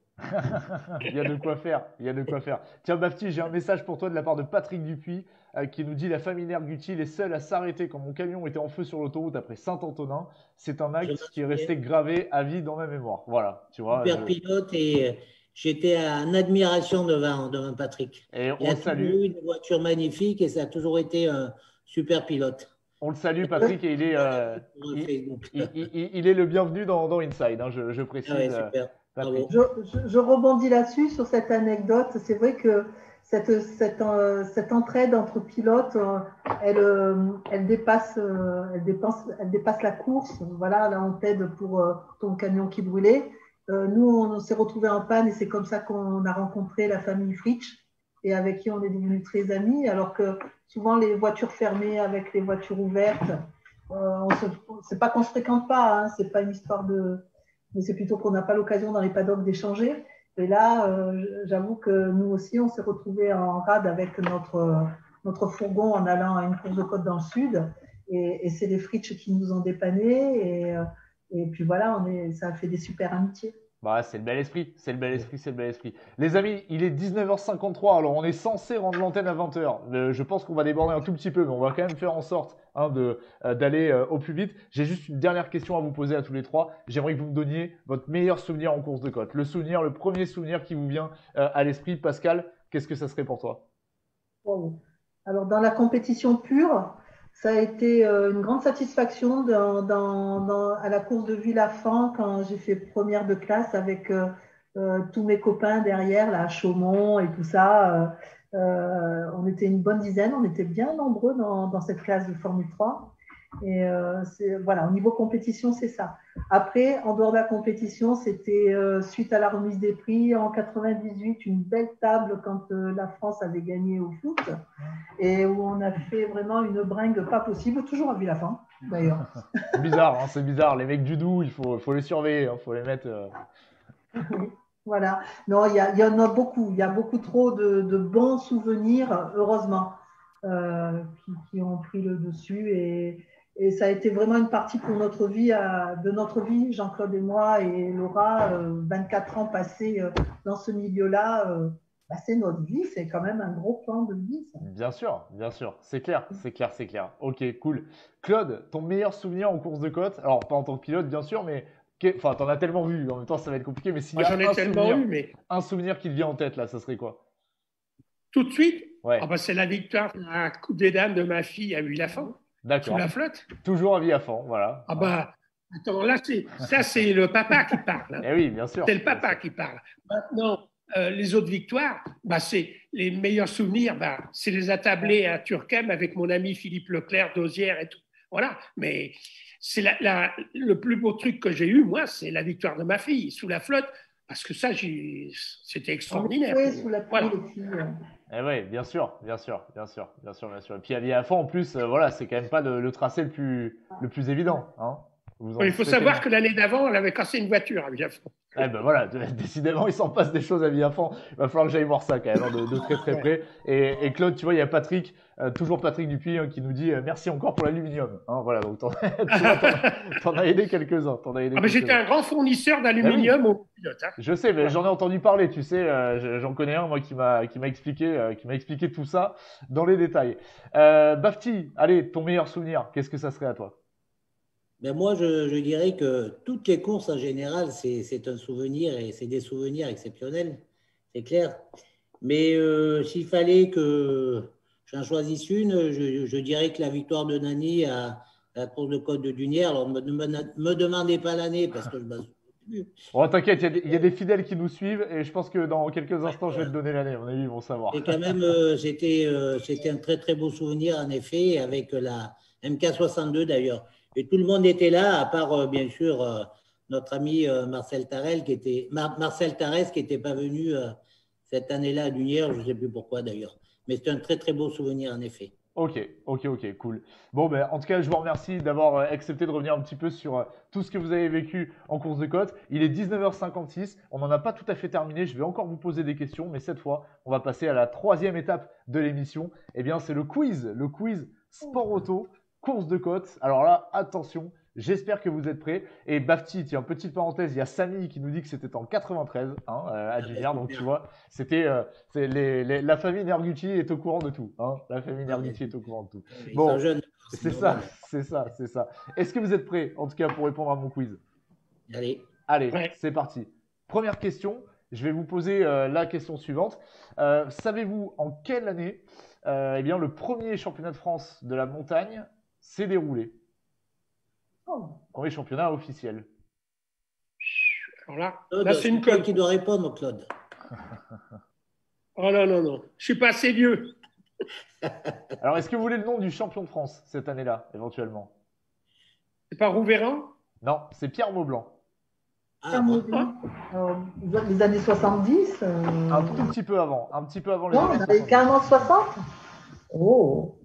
Il y a de quoi faire. Tiens, Bafti, j'ai un message pour toi de la part de Patrick Dupuis qui nous dit: la famille Nerguti est seule à s'arrêter quand mon camion était en feu sur l'autoroute après Saint-Antonin. C'est un acte qui est resté gravé à vie dans ma mémoire. Voilà, tu vois. Super pilote et j'étais en admiration devant Patrick. Et il a toujours eu une voiture magnifique et ça a toujours été un super pilote. On le salue, Patrick, et il est le bienvenu dans Inside, hein, je précise. Ah ouais, super. Je rebondis là-dessus, sur cette anecdote. C'est vrai que cette entraide entre pilotes, elle dépasse la course. Voilà, là, on t'aide pour ton camion qui brûlait. Nous, on s'est retrouvés en panne et c'est comme ça qu'on a rencontré la famille Fritsch et avec qui on est devenus très amis. Alors que souvent, les voitures fermées avec les voitures ouvertes, c'est pas qu'on se fréquente pas, hein, c'est pas une histoire mais c'est plutôt qu'on n'a pas l'occasion dans les paddocks d'échanger. Et là, j'avoue que nous aussi, on s'est retrouvés en rade avec notre fourgon en allant à une course de côte dans le sud. Et c'est les Fritsch qui nous ont dépannés. Et puis voilà, ça a fait des super amitiés. Bah, c'est le bel esprit. Les amis, il est 19h53, alors on est censé rendre l'antenne à 20h. Je pense qu'on va déborder un tout petit peu, mais on va quand même faire en sorte d'aller au plus vite. J'ai juste une dernière question à vous poser à tous les trois. J'aimerais que vous me donniez votre meilleur souvenir en course de côte. Le premier souvenir qui vous vient à l'esprit. Pascal, qu'est-ce que ça serait pour toi? Alors, dans la compétition pure, ça a été une grande satisfaction à la course de Villafan quand j'ai fait première de classe avec tous mes copains derrière, là, à Chaumont et tout ça. On était une bonne dizaine, on était bien nombreux dans cette classe de Formule 3. Et voilà, au niveau compétition, c'est ça. Après, en dehors de la compétition, c'était suite à la remise des prix en 98, une belle table quand la France avait gagné au foot et où on a fait vraiment une bringue pas possible, toujours à Villafan d'ailleurs. C'est bizarre, hein, c'est bizarre. Les mecs du Doubs, il faut les surveiller, il faut les mettre. Voilà. Non, il y en a beaucoup. Il y a beaucoup trop de bons souvenirs, heureusement, qui ont pris le dessus et ça a été vraiment une partie pour de notre vie, Jean-Claude et moi et Laura, 24 ans passés dans ce milieu-là, c'est notre vie, c'est quand même un gros plan de vie. Ça. Bien sûr, c'est clair. Ok, cool. Claude, ton meilleur souvenir en course de côte, alors pas en tant que pilote bien sûr, mais t'en as tellement vu, en même temps ça va être compliqué, mais s'il y a un souvenir qui te vient en tête là, ça serait quoi? Tout de suite? Ouais. C'est la victoire de la Coupe des Dames de ma fille à Villafan. D'accord. Sous la flotte. Toujours à Villafan, voilà. Attends, là, c'est le papa qui parle. Hein. Eh oui, bien sûr. C'est le papa qui parle. Maintenant, les autres victoires, c'est les meilleurs souvenirs, c'est les attablés à Turquem avec mon ami Philippe Leclerc, Dosière et tout. Voilà, mais c'est le plus beau truc que j'ai eu, moi, c'est la victoire de ma fille sous la flotte, parce que ça, c'était extraordinaire. Oui, sous la pluie, les filles. Eh oui, bien sûr. Et puis à Villafan, en plus, voilà, c'est quand même pas le tracé le plus évident. Hein. Il faut savoir que l'année d'avant, elle avait cassé une voiture à Villafan. Eh ben voilà, décidément, il s'en passe des choses à Villafran. Il va falloir que j'aille voir ça quand même, hein, de très très près. Et Claude, tu vois, il y a Patrick, toujours Patrick Dupuis, hein, qui nous dit merci encore pour l'aluminium. Hein, voilà, donc tu vois, t'en as aidé quelques-uns. Mais j'étais un grand fournisseur d'aluminium au pilote. Hein. Je sais, mais j'en ai entendu parler, tu sais, j'en connais un, moi, qui m'a expliqué tout ça dans les détails. Bafti, allez, ton meilleur souvenir, qu'est-ce que ça serait à toi? Ben moi, je dirais que toutes les courses en général, c'est un souvenir et c'est des souvenirs exceptionnels, c'est clair. Mais s'il fallait que j'en choisisse une, je dirais que la victoire de Nani à la course de Côte de Dunière, alors ne me demandez pas l'année parce que je ne me souviens plus. Oh, t'inquiète, il y a des fidèles qui nous suivent et je pense que dans quelques instants, je vais te donner l'année. À mon avis, ils vont savoir. Et quand même, c'était un très très beau souvenir en effet, avec la MK62 d'ailleurs. Et tout le monde était là, à part bien sûr notre ami Marcel Tarel, Marcel Tarès qui n'était pas venu cette année-là à Dunière, je ne sais plus pourquoi d'ailleurs. Mais c'est un très très beau souvenir en effet. Ok, cool. Bon, ben, en tout cas, je vous remercie d'avoir accepté de revenir un petit peu sur tout ce que vous avez vécu en course de côte. Il est 19h56, on n'en a pas tout à fait terminé. Je vais encore vous poser des questions, mais cette fois, on va passer à la troisième étape de l'émission. Eh bien, c'est le quiz sport auto, course de côte. Alors là, attention, j'espère que vous êtes prêts. Et Bafti, tiens, petite parenthèse, il y a Samy qui nous dit que c'était en 93 hein, à Dunière, donc tu vois, c'était la famille Nergucci est au courant de tout. Hein, la famille Nergucci est au courant de tout. Ils Bon, sont jeunes. c'est ça. Est-ce que vous êtes prêts, en tout cas, pour répondre à mon quiz? Allez. Allez, Ouais. c'est parti. Première question, je vais vous poser la question suivante. Savez-vous en quelle année eh bien, le premier championnat de France de la montagne s'est déroulé? Premier championnat officiel. Alors là, Claude, c'est une toi colle. qui dois répondre, Claude. Oh non. Je suis pas assez vieux. Alors, est-ce que vous voulez le nom du champion de France cette année-là, éventuellement? C'est pas Rouveyran? Non, c'est Pierre Maublanc. Ah, Les années 70 Un tout petit peu avant les Non, on années avait 70. carrément 60. Oh.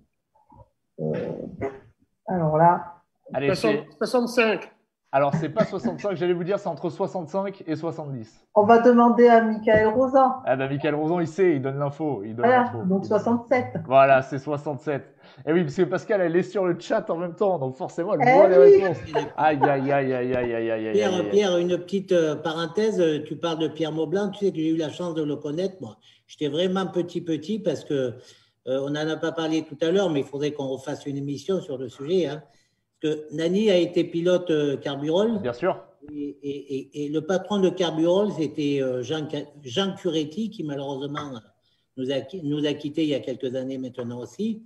Alors là, Allez, 65. alors c'est pas 65, j'allais vous dire, c'est entre 65 et 70. on va demander à Michael Rosan. Ah bah, Michael Rosan, il sait, il donne l'info. Voilà, donc 67. Voilà, c'est 67. Et oui, parce que Pascal, elle est sur le chat en même temps, donc forcément, elle Eh voit les oui. réponses. Aïe. Pierre, une petite parenthèse, tu parles de Pierre Maublanc, tu sais que j'ai eu la chance de le connaître, moi. J'étais vraiment petit parce que on n'en a pas parlé tout à l'heure, mais il faudrait qu'on refasse une émission sur le sujet. Hein. Parce que Nani a été pilote Carburol. Bien sûr. Et le patron de Carburol, c'était Jean Curetti, qui malheureusement nous a quittés il y a quelques années maintenant aussi.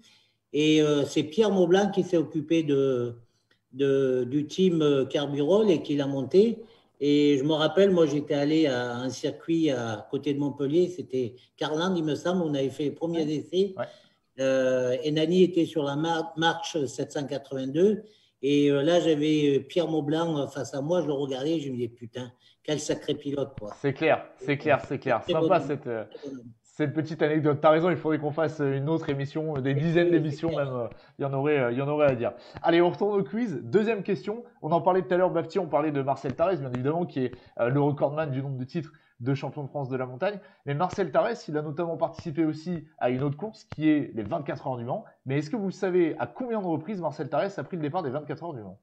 Et c'est Pierre Maublanc qui s'est occupé du team Carburol et qui l'a monté. Et je me rappelle, moi, j'étais allé à un circuit à côté de Montpellier, c'était Carland, il me semble, on avait fait les premiers essais. Ouais. Et Nani était sur la marche 782. Et là, j'avais Pierre Maublanc face à moi, je le regardais, je me disais, putain, quel sacré pilote, quoi. C'est clair. Sympa cette petite anecdote. T'as raison, il faudrait qu'on fasse une autre émission, des dizaines d'émissions même. Il y en aurait à dire. Allez, on retourne au quiz. Deuxième question. On en parlait tout à l'heure, Bafti, on parlait de Marcel Tarès, bien évidemment, qui est le recordman du nombre de titres de champion de France de la montagne. Mais Marcel Tarès, il a notamment participé aussi à une autre course qui est les 24 heures du Mans. Mais est-ce que vous savez à combien de reprises Marcel Tarès a pris le départ des 24 heures du Mans?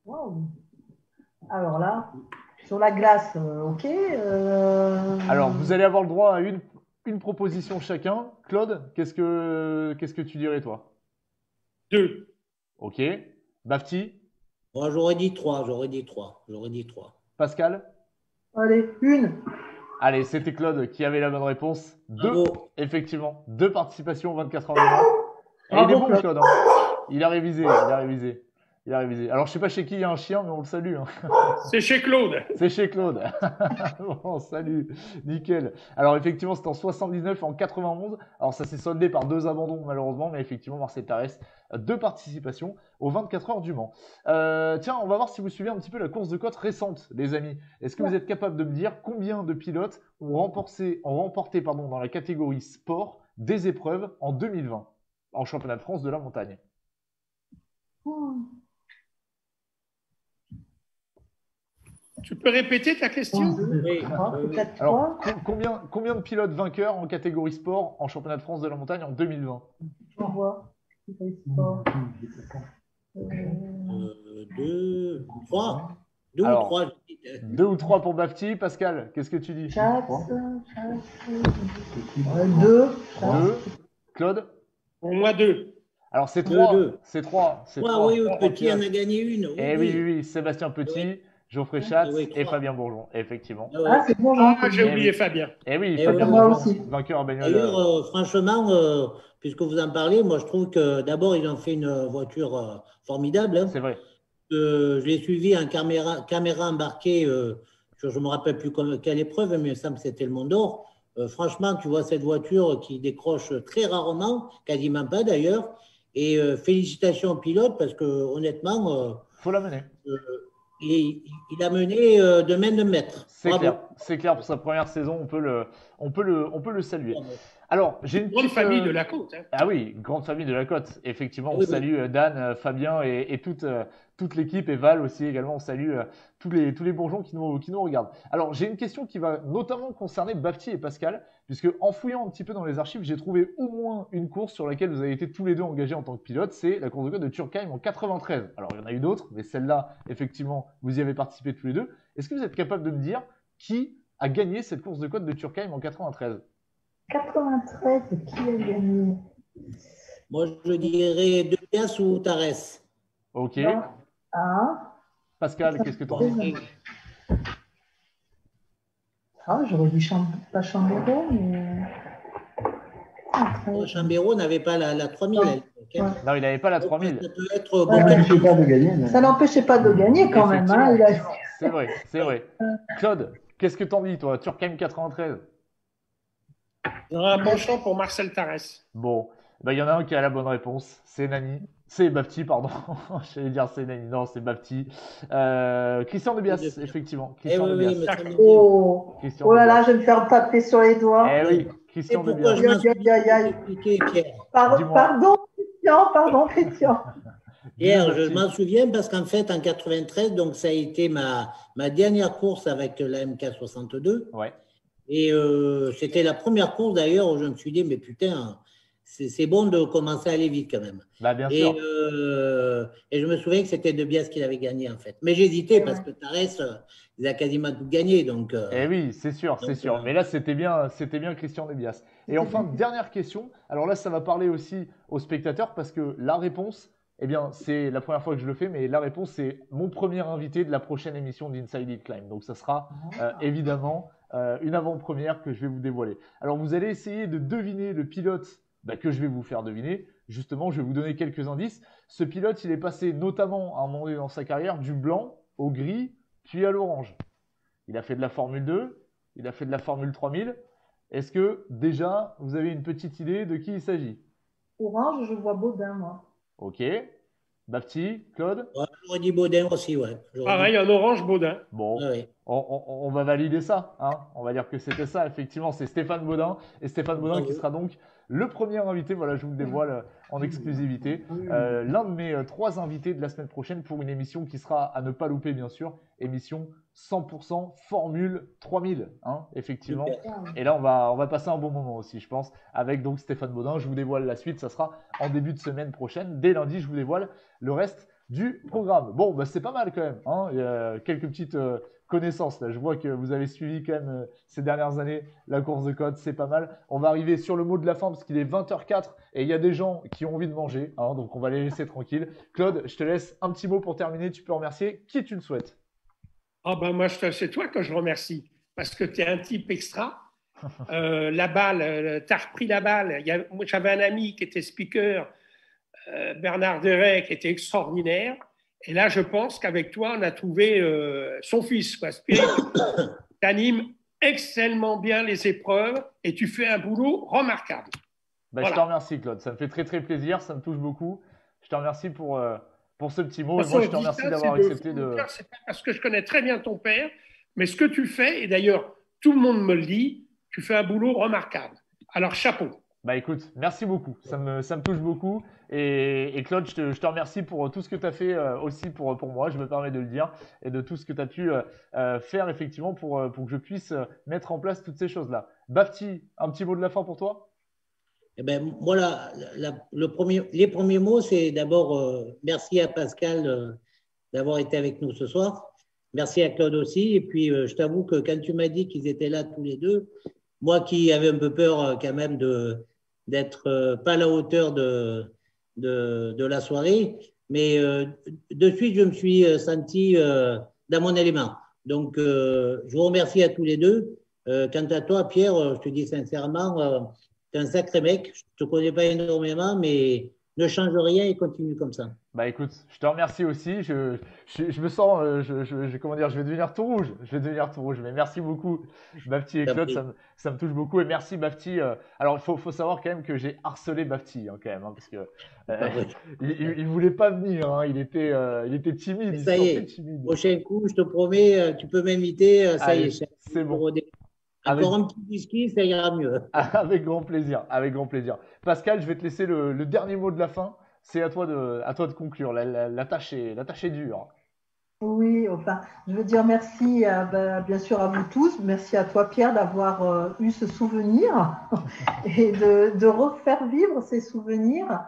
Wow. Alors là, sur la glace, ok. Alors, vous allez avoir le droit à une proposition chacun. Claude, qu'est-ce que tu dirais, toi? 2. Ok. Bafti? Moi, j'aurais dit 3. Pascal? Allez, une. Allez, c'était Claude qui avait la bonne réponse. 2, Bravo. effectivement. 2 participations, 24 heures de Mans. Et il est Bravo, bon, Claude. Hein. Il a révisé. Alors, je sais pas chez qui il y a un chien, mais on le salue. Hein. C'est chez Claude. C'est chez Claude. Bon, salut. Nickel. Alors, effectivement, c'était en 79 et en 91. Alors, ça s'est soldé par 2 abandons, malheureusement. Mais effectivement, Marcel Tarès, 2 participations aux 24 heures du Mans. Tiens, on va voir si vous suivez un petit peu la course de côte récente, les amis. Est-ce que vous êtes capable de me dire combien de pilotes ont remporté dans la catégorie sport des épreuves en 2020 en championnat de France de la montagne? Tu peux répéter ta question? Oui, Peut-être Alors, 3. combien de pilotes vainqueurs en catégorie sport en championnat de France de la montagne en 2020? On voit. Sport. 2, 3. 2 ou Alors, 3. 2 ou 3 pour Bafti. Pascal, qu'est-ce que tu dis? Chasse. 2. 2. Claude? Pour moi, 2. Alors, c'est Deux, 3. deux. C'est 3. C'est 3. Ah oui, Petit en a gagné une. Oui, Eh oui. Sébastien Petit, Geoffrey Schatz Oui, et 3. Fabien Bourgeon, effectivement. Ah ouais. Ah, c'est bon, Ah, j'ai Eh oublié oui. Fabien. Eh oui, Eh Fabien oui. Moi Bourgeon, aussi. vainqueur en bagnole. D'ailleurs, franchement, puisque vous en parlez, moi je trouve que d'abord ils ont fait une voiture formidable. Hein. C'est vrai. Je l'ai suivi en caméra embarquée, je ne me rappelle plus quelle épreuve, mais ça me c'était le Mont d'Or. Franchement, tu vois cette voiture qui décroche très rarement, quasiment pas d'ailleurs. Et félicitations au pilote parce que honnêtement, Faut la mener. il a mené de main de maître. C'est Bravo. clair. C'est clair pour sa première saison, on peut le saluer. Bravo. Alors, j'ai une Grande petite, famille de la côte. Hein. Ah oui, grande famille de la côte. Effectivement, on Oui, salue Dan, Fabien et toute l'équipe et Val aussi également. On salue tous les bourgeons qui nous regardent. Alors, j'ai une question qui va notamment concerner Bafti et Pascal, puisque en fouillant un petit peu dans les archives, j'ai trouvé au moins une course sur laquelle vous avez été tous les deux engagés en tant que pilote. C'est la course de côte de Turckheim en 93. Alors, il y en a eu d'autres, mais celle-là, effectivement, vous y avez participé tous les deux. Est-ce que vous êtes capable de me dire qui a gagné cette course de côte de Turckheim en 93? 93, qui a gagné? Moi je dirais De Bias ou Tarès. Ok. Non. Ah, Pascal, qu'est-ce que tu en dis? j'aurais dit pas Chambéry, mais. Chambéro n'avait pas la 3000 à l'époque. Hein. Non, il n'avait pas la Ça 3000. peut être Ouais, beaucoup pas de gagner. Ça n'empêchait pas de gagner quand même. Hein. C'est vrai, c'est vrai. Claude, qu'est-ce que t'en dis, toi? Turckheim 93. J'aurais un penchant pour Marcel Tarès. Bon, il y en a un qui a la bonne réponse. C'est Nani. C'est Bafti, pardon. J'allais dire c'est Nani. Non, c'est Bafti. Christian Debias, effectivement. Christian oui, Debias. mais ça me dit. Oh, Christian oh là là, Debias. je vais me faire taper sur les doigts. Eh oui, Et Christian pourquoi Debias. je m'en suis Aïe, aïe, aïe. expliqué, Pierre? Dis-moi. Pardon, Christian. Pierre, je m'en souviens parce qu'en fait, en 93, donc ça a été ma dernière course avec la MK62. Ouais. Et c'était la première course d'ailleurs où je me suis dit, mais putain, c'est bon de commencer à aller vite quand même. Bah, bien sûr. Et je me souviens que c'était De Bias qui l'avait gagné en fait. Mais j'hésitais parce que Tarès, il a quasiment tout gagné. Donc, Eh oui, c'est sûr, c'est sûr. Mais là, c'était bien Christian Debias. Et enfin, dernière question. Alors là, ça va parler aussi aux spectateurs parce que la réponse, eh bien, c'est la première fois que je le fais, mais la réponse, c'est mon premier invité de la prochaine émission d'Inside Hill Climb. Donc, ça sera évidemment une avant-première que je vais vous dévoiler. Alors, vous allez essayer de deviner le pilote que je vais vous faire deviner. Justement, je vais vous donner quelques indices. Ce pilote, il est passé notamment à un moment donné dans sa carrière du blanc au gris, puis à l'orange. Il a fait de la Formule 2, il a fait de la Formule 3000. Est-ce que déjà, vous avez une petite idée de qui il s'agit? Orange, je vois Baudin, moi. Ok. Bafti, Claude? ouais, j'aurais dit Baudin aussi, ouais. Pareil, un orange Baudin. Bon, Ouais. on va valider ça. Hein, on va dire que c'était ça. Effectivement, c'est Stéphane Baudin. Et Stéphane Baudin qui sera donc le premier invité. Voilà, je vous le dévoile en exclusivité. L'un de mes 3 invités de la semaine prochaine pour une émission qui sera à ne pas louper, bien sûr. Émission 100% Formule 3000. Hein, effectivement. Et là, on va passer un bon moment aussi, je pense, avec donc Stéphane Baudin. Je vous dévoile la suite. Ça sera en début de semaine prochaine. Dès lundi, je vous dévoile le reste du programme. Bon, c'est pas mal quand même. Hein. Il y a quelques petites connaissances là. Je vois que vous avez suivi quand même ces dernières années la course de côte. C'est pas mal. On va arriver sur le mot de la fin parce qu'il est 20h04 et il y a des gens qui ont envie de manger. Hein, donc on va les laisser tranquilles. Claude, je te laisse un petit mot pour terminer. Tu peux remercier qui tu le souhaites. Ah ben moi, c'est toi que je remercie parce que tu es un type extra. La balle, tu as repris la balle. Moi, j'avais un ami qui était speaker, Bernard Deray, qui était extraordinaire. Et là, je pense qu'avec toi, on a trouvé son fils, quoi, spirituel. Tu animes excellemment bien les épreuves et tu fais un boulot remarquable. Voilà. Je te remercie, Claude. Ça me fait très, très plaisir. Ça me touche beaucoup. Je te remercie pour ce petit mot. Et moi, je te remercie d'avoir accepté de… C'est pas parce que je connais très bien ton père, mais ce que tu fais, et d'ailleurs, tout le monde me le dit, tu fais un boulot remarquable. Alors, chapeau. Bah écoute, merci beaucoup, ça me touche beaucoup. Et Claude, je te remercie pour tout ce que tu as fait aussi pour moi, je me permets de le dire, et de tout ce que tu as pu faire effectivement pour que je puisse mettre en place toutes ces choses-là. Bafti, un petit mot de la fin pour toi? Eh ben, moi, les premiers mots, c'est d'abord merci à Pascal d'avoir été avec nous ce soir. Merci à Claude aussi. Et puis, je t'avoue que quand tu m'as dit qu'ils étaient là tous les deux, moi qui avais un peu peur quand même d'être pas à la hauteur de la soirée, mais de suite, je me suis senti dans mon élément. Donc, je vous remercie à tous les deux. Quant à toi, Pierre, je te dis sincèrement, tu es un sacré mec. Je ne te connais pas énormément, mais ne change rien et continue comme ça. Bah écoute, je te remercie aussi. Je me sens, comment dire, je vais devenir tout rouge. Je vais devenir tout rouge. Mais merci beaucoup, Bafti et Claude, ça me touche beaucoup. Et merci, Bafti. Alors, il faut savoir quand même que j'ai harcelé Bafti, hein, quand même, hein, parce que il voulait pas venir. Hein, il était timide. Mais Il se ça y sentait est, timide. prochain coup, je te promets, tu peux m'inviter. Ça y Allez, est, c'est c'est bon. Avec, encore un petit whisky, ça ira mieux. avec grand plaisir. Avec grand plaisir. Pascal, je vais te laisser le dernier mot de la fin. C'est à toi de conclure. La tâche est dure. Oui, enfin, je veux dire merci bien sûr à vous tous. Merci à toi, Pierre, d'avoir eu ce souvenir et de refaire vivre ces souvenirs.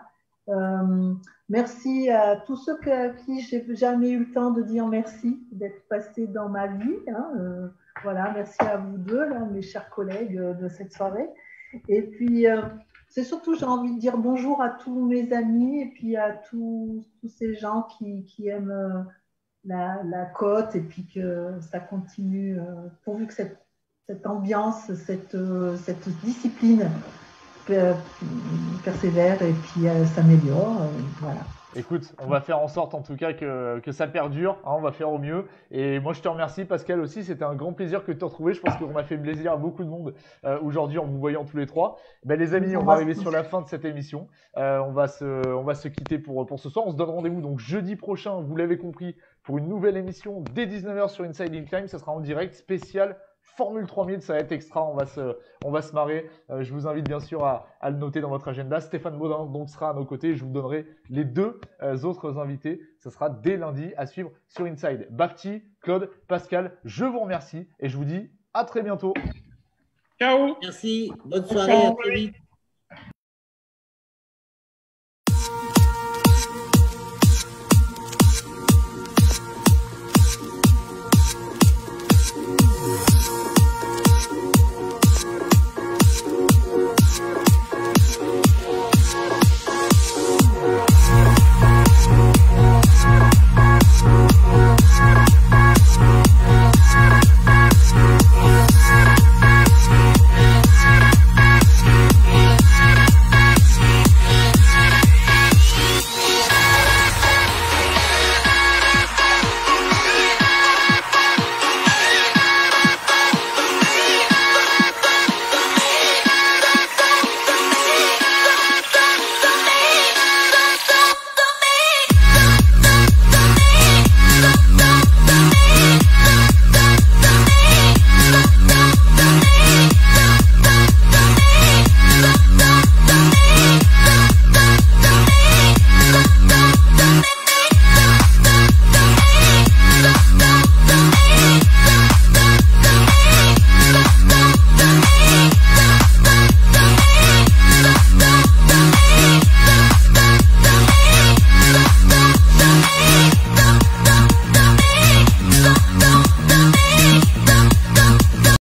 Merci à tous ceux à qui j'ai jamais eu le temps de dire merci d'être passés dans ma vie. Hein, voilà, merci à vous deux, là, mes chers collègues de cette soirée. Et puis, c'est surtout, j'ai envie de dire bonjour à tous mes amis et puis à tous ces gens qui aiment la côte et puis que ça continue, pourvu que cette ambiance, cette discipline persévère et puis s'améliore. Voilà. Écoute, on va faire en sorte en tout cas que ça perdure, hein, on va faire au mieux. Et moi je te remercie Pascal aussi, c'était un grand plaisir que de te retrouver. Je pense qu'on a fait plaisir à beaucoup de monde aujourd'hui en vous voyant tous les trois. Ben, les amis, on va arriver sur la fin de cette émission. On va se quitter pour ce soir. On se donne rendez-vous donc jeudi prochain, vous l'avez compris, pour une nouvelle émission dès 19h sur Inside Incline. Ça sera en direct spécial Formule 3000, ça va être extra, on va se marrer. Je vous invite bien sûr à le noter dans votre agenda. Stéphane Baudin donc sera à nos côtés. Je vous donnerai les deux autres invités. Ça sera dès lundi à suivre sur Inside. Bafti, Claude, Pascal, je vous remercie et je vous dis à très bientôt. Ciao. Merci, bonne soirée, à très vite.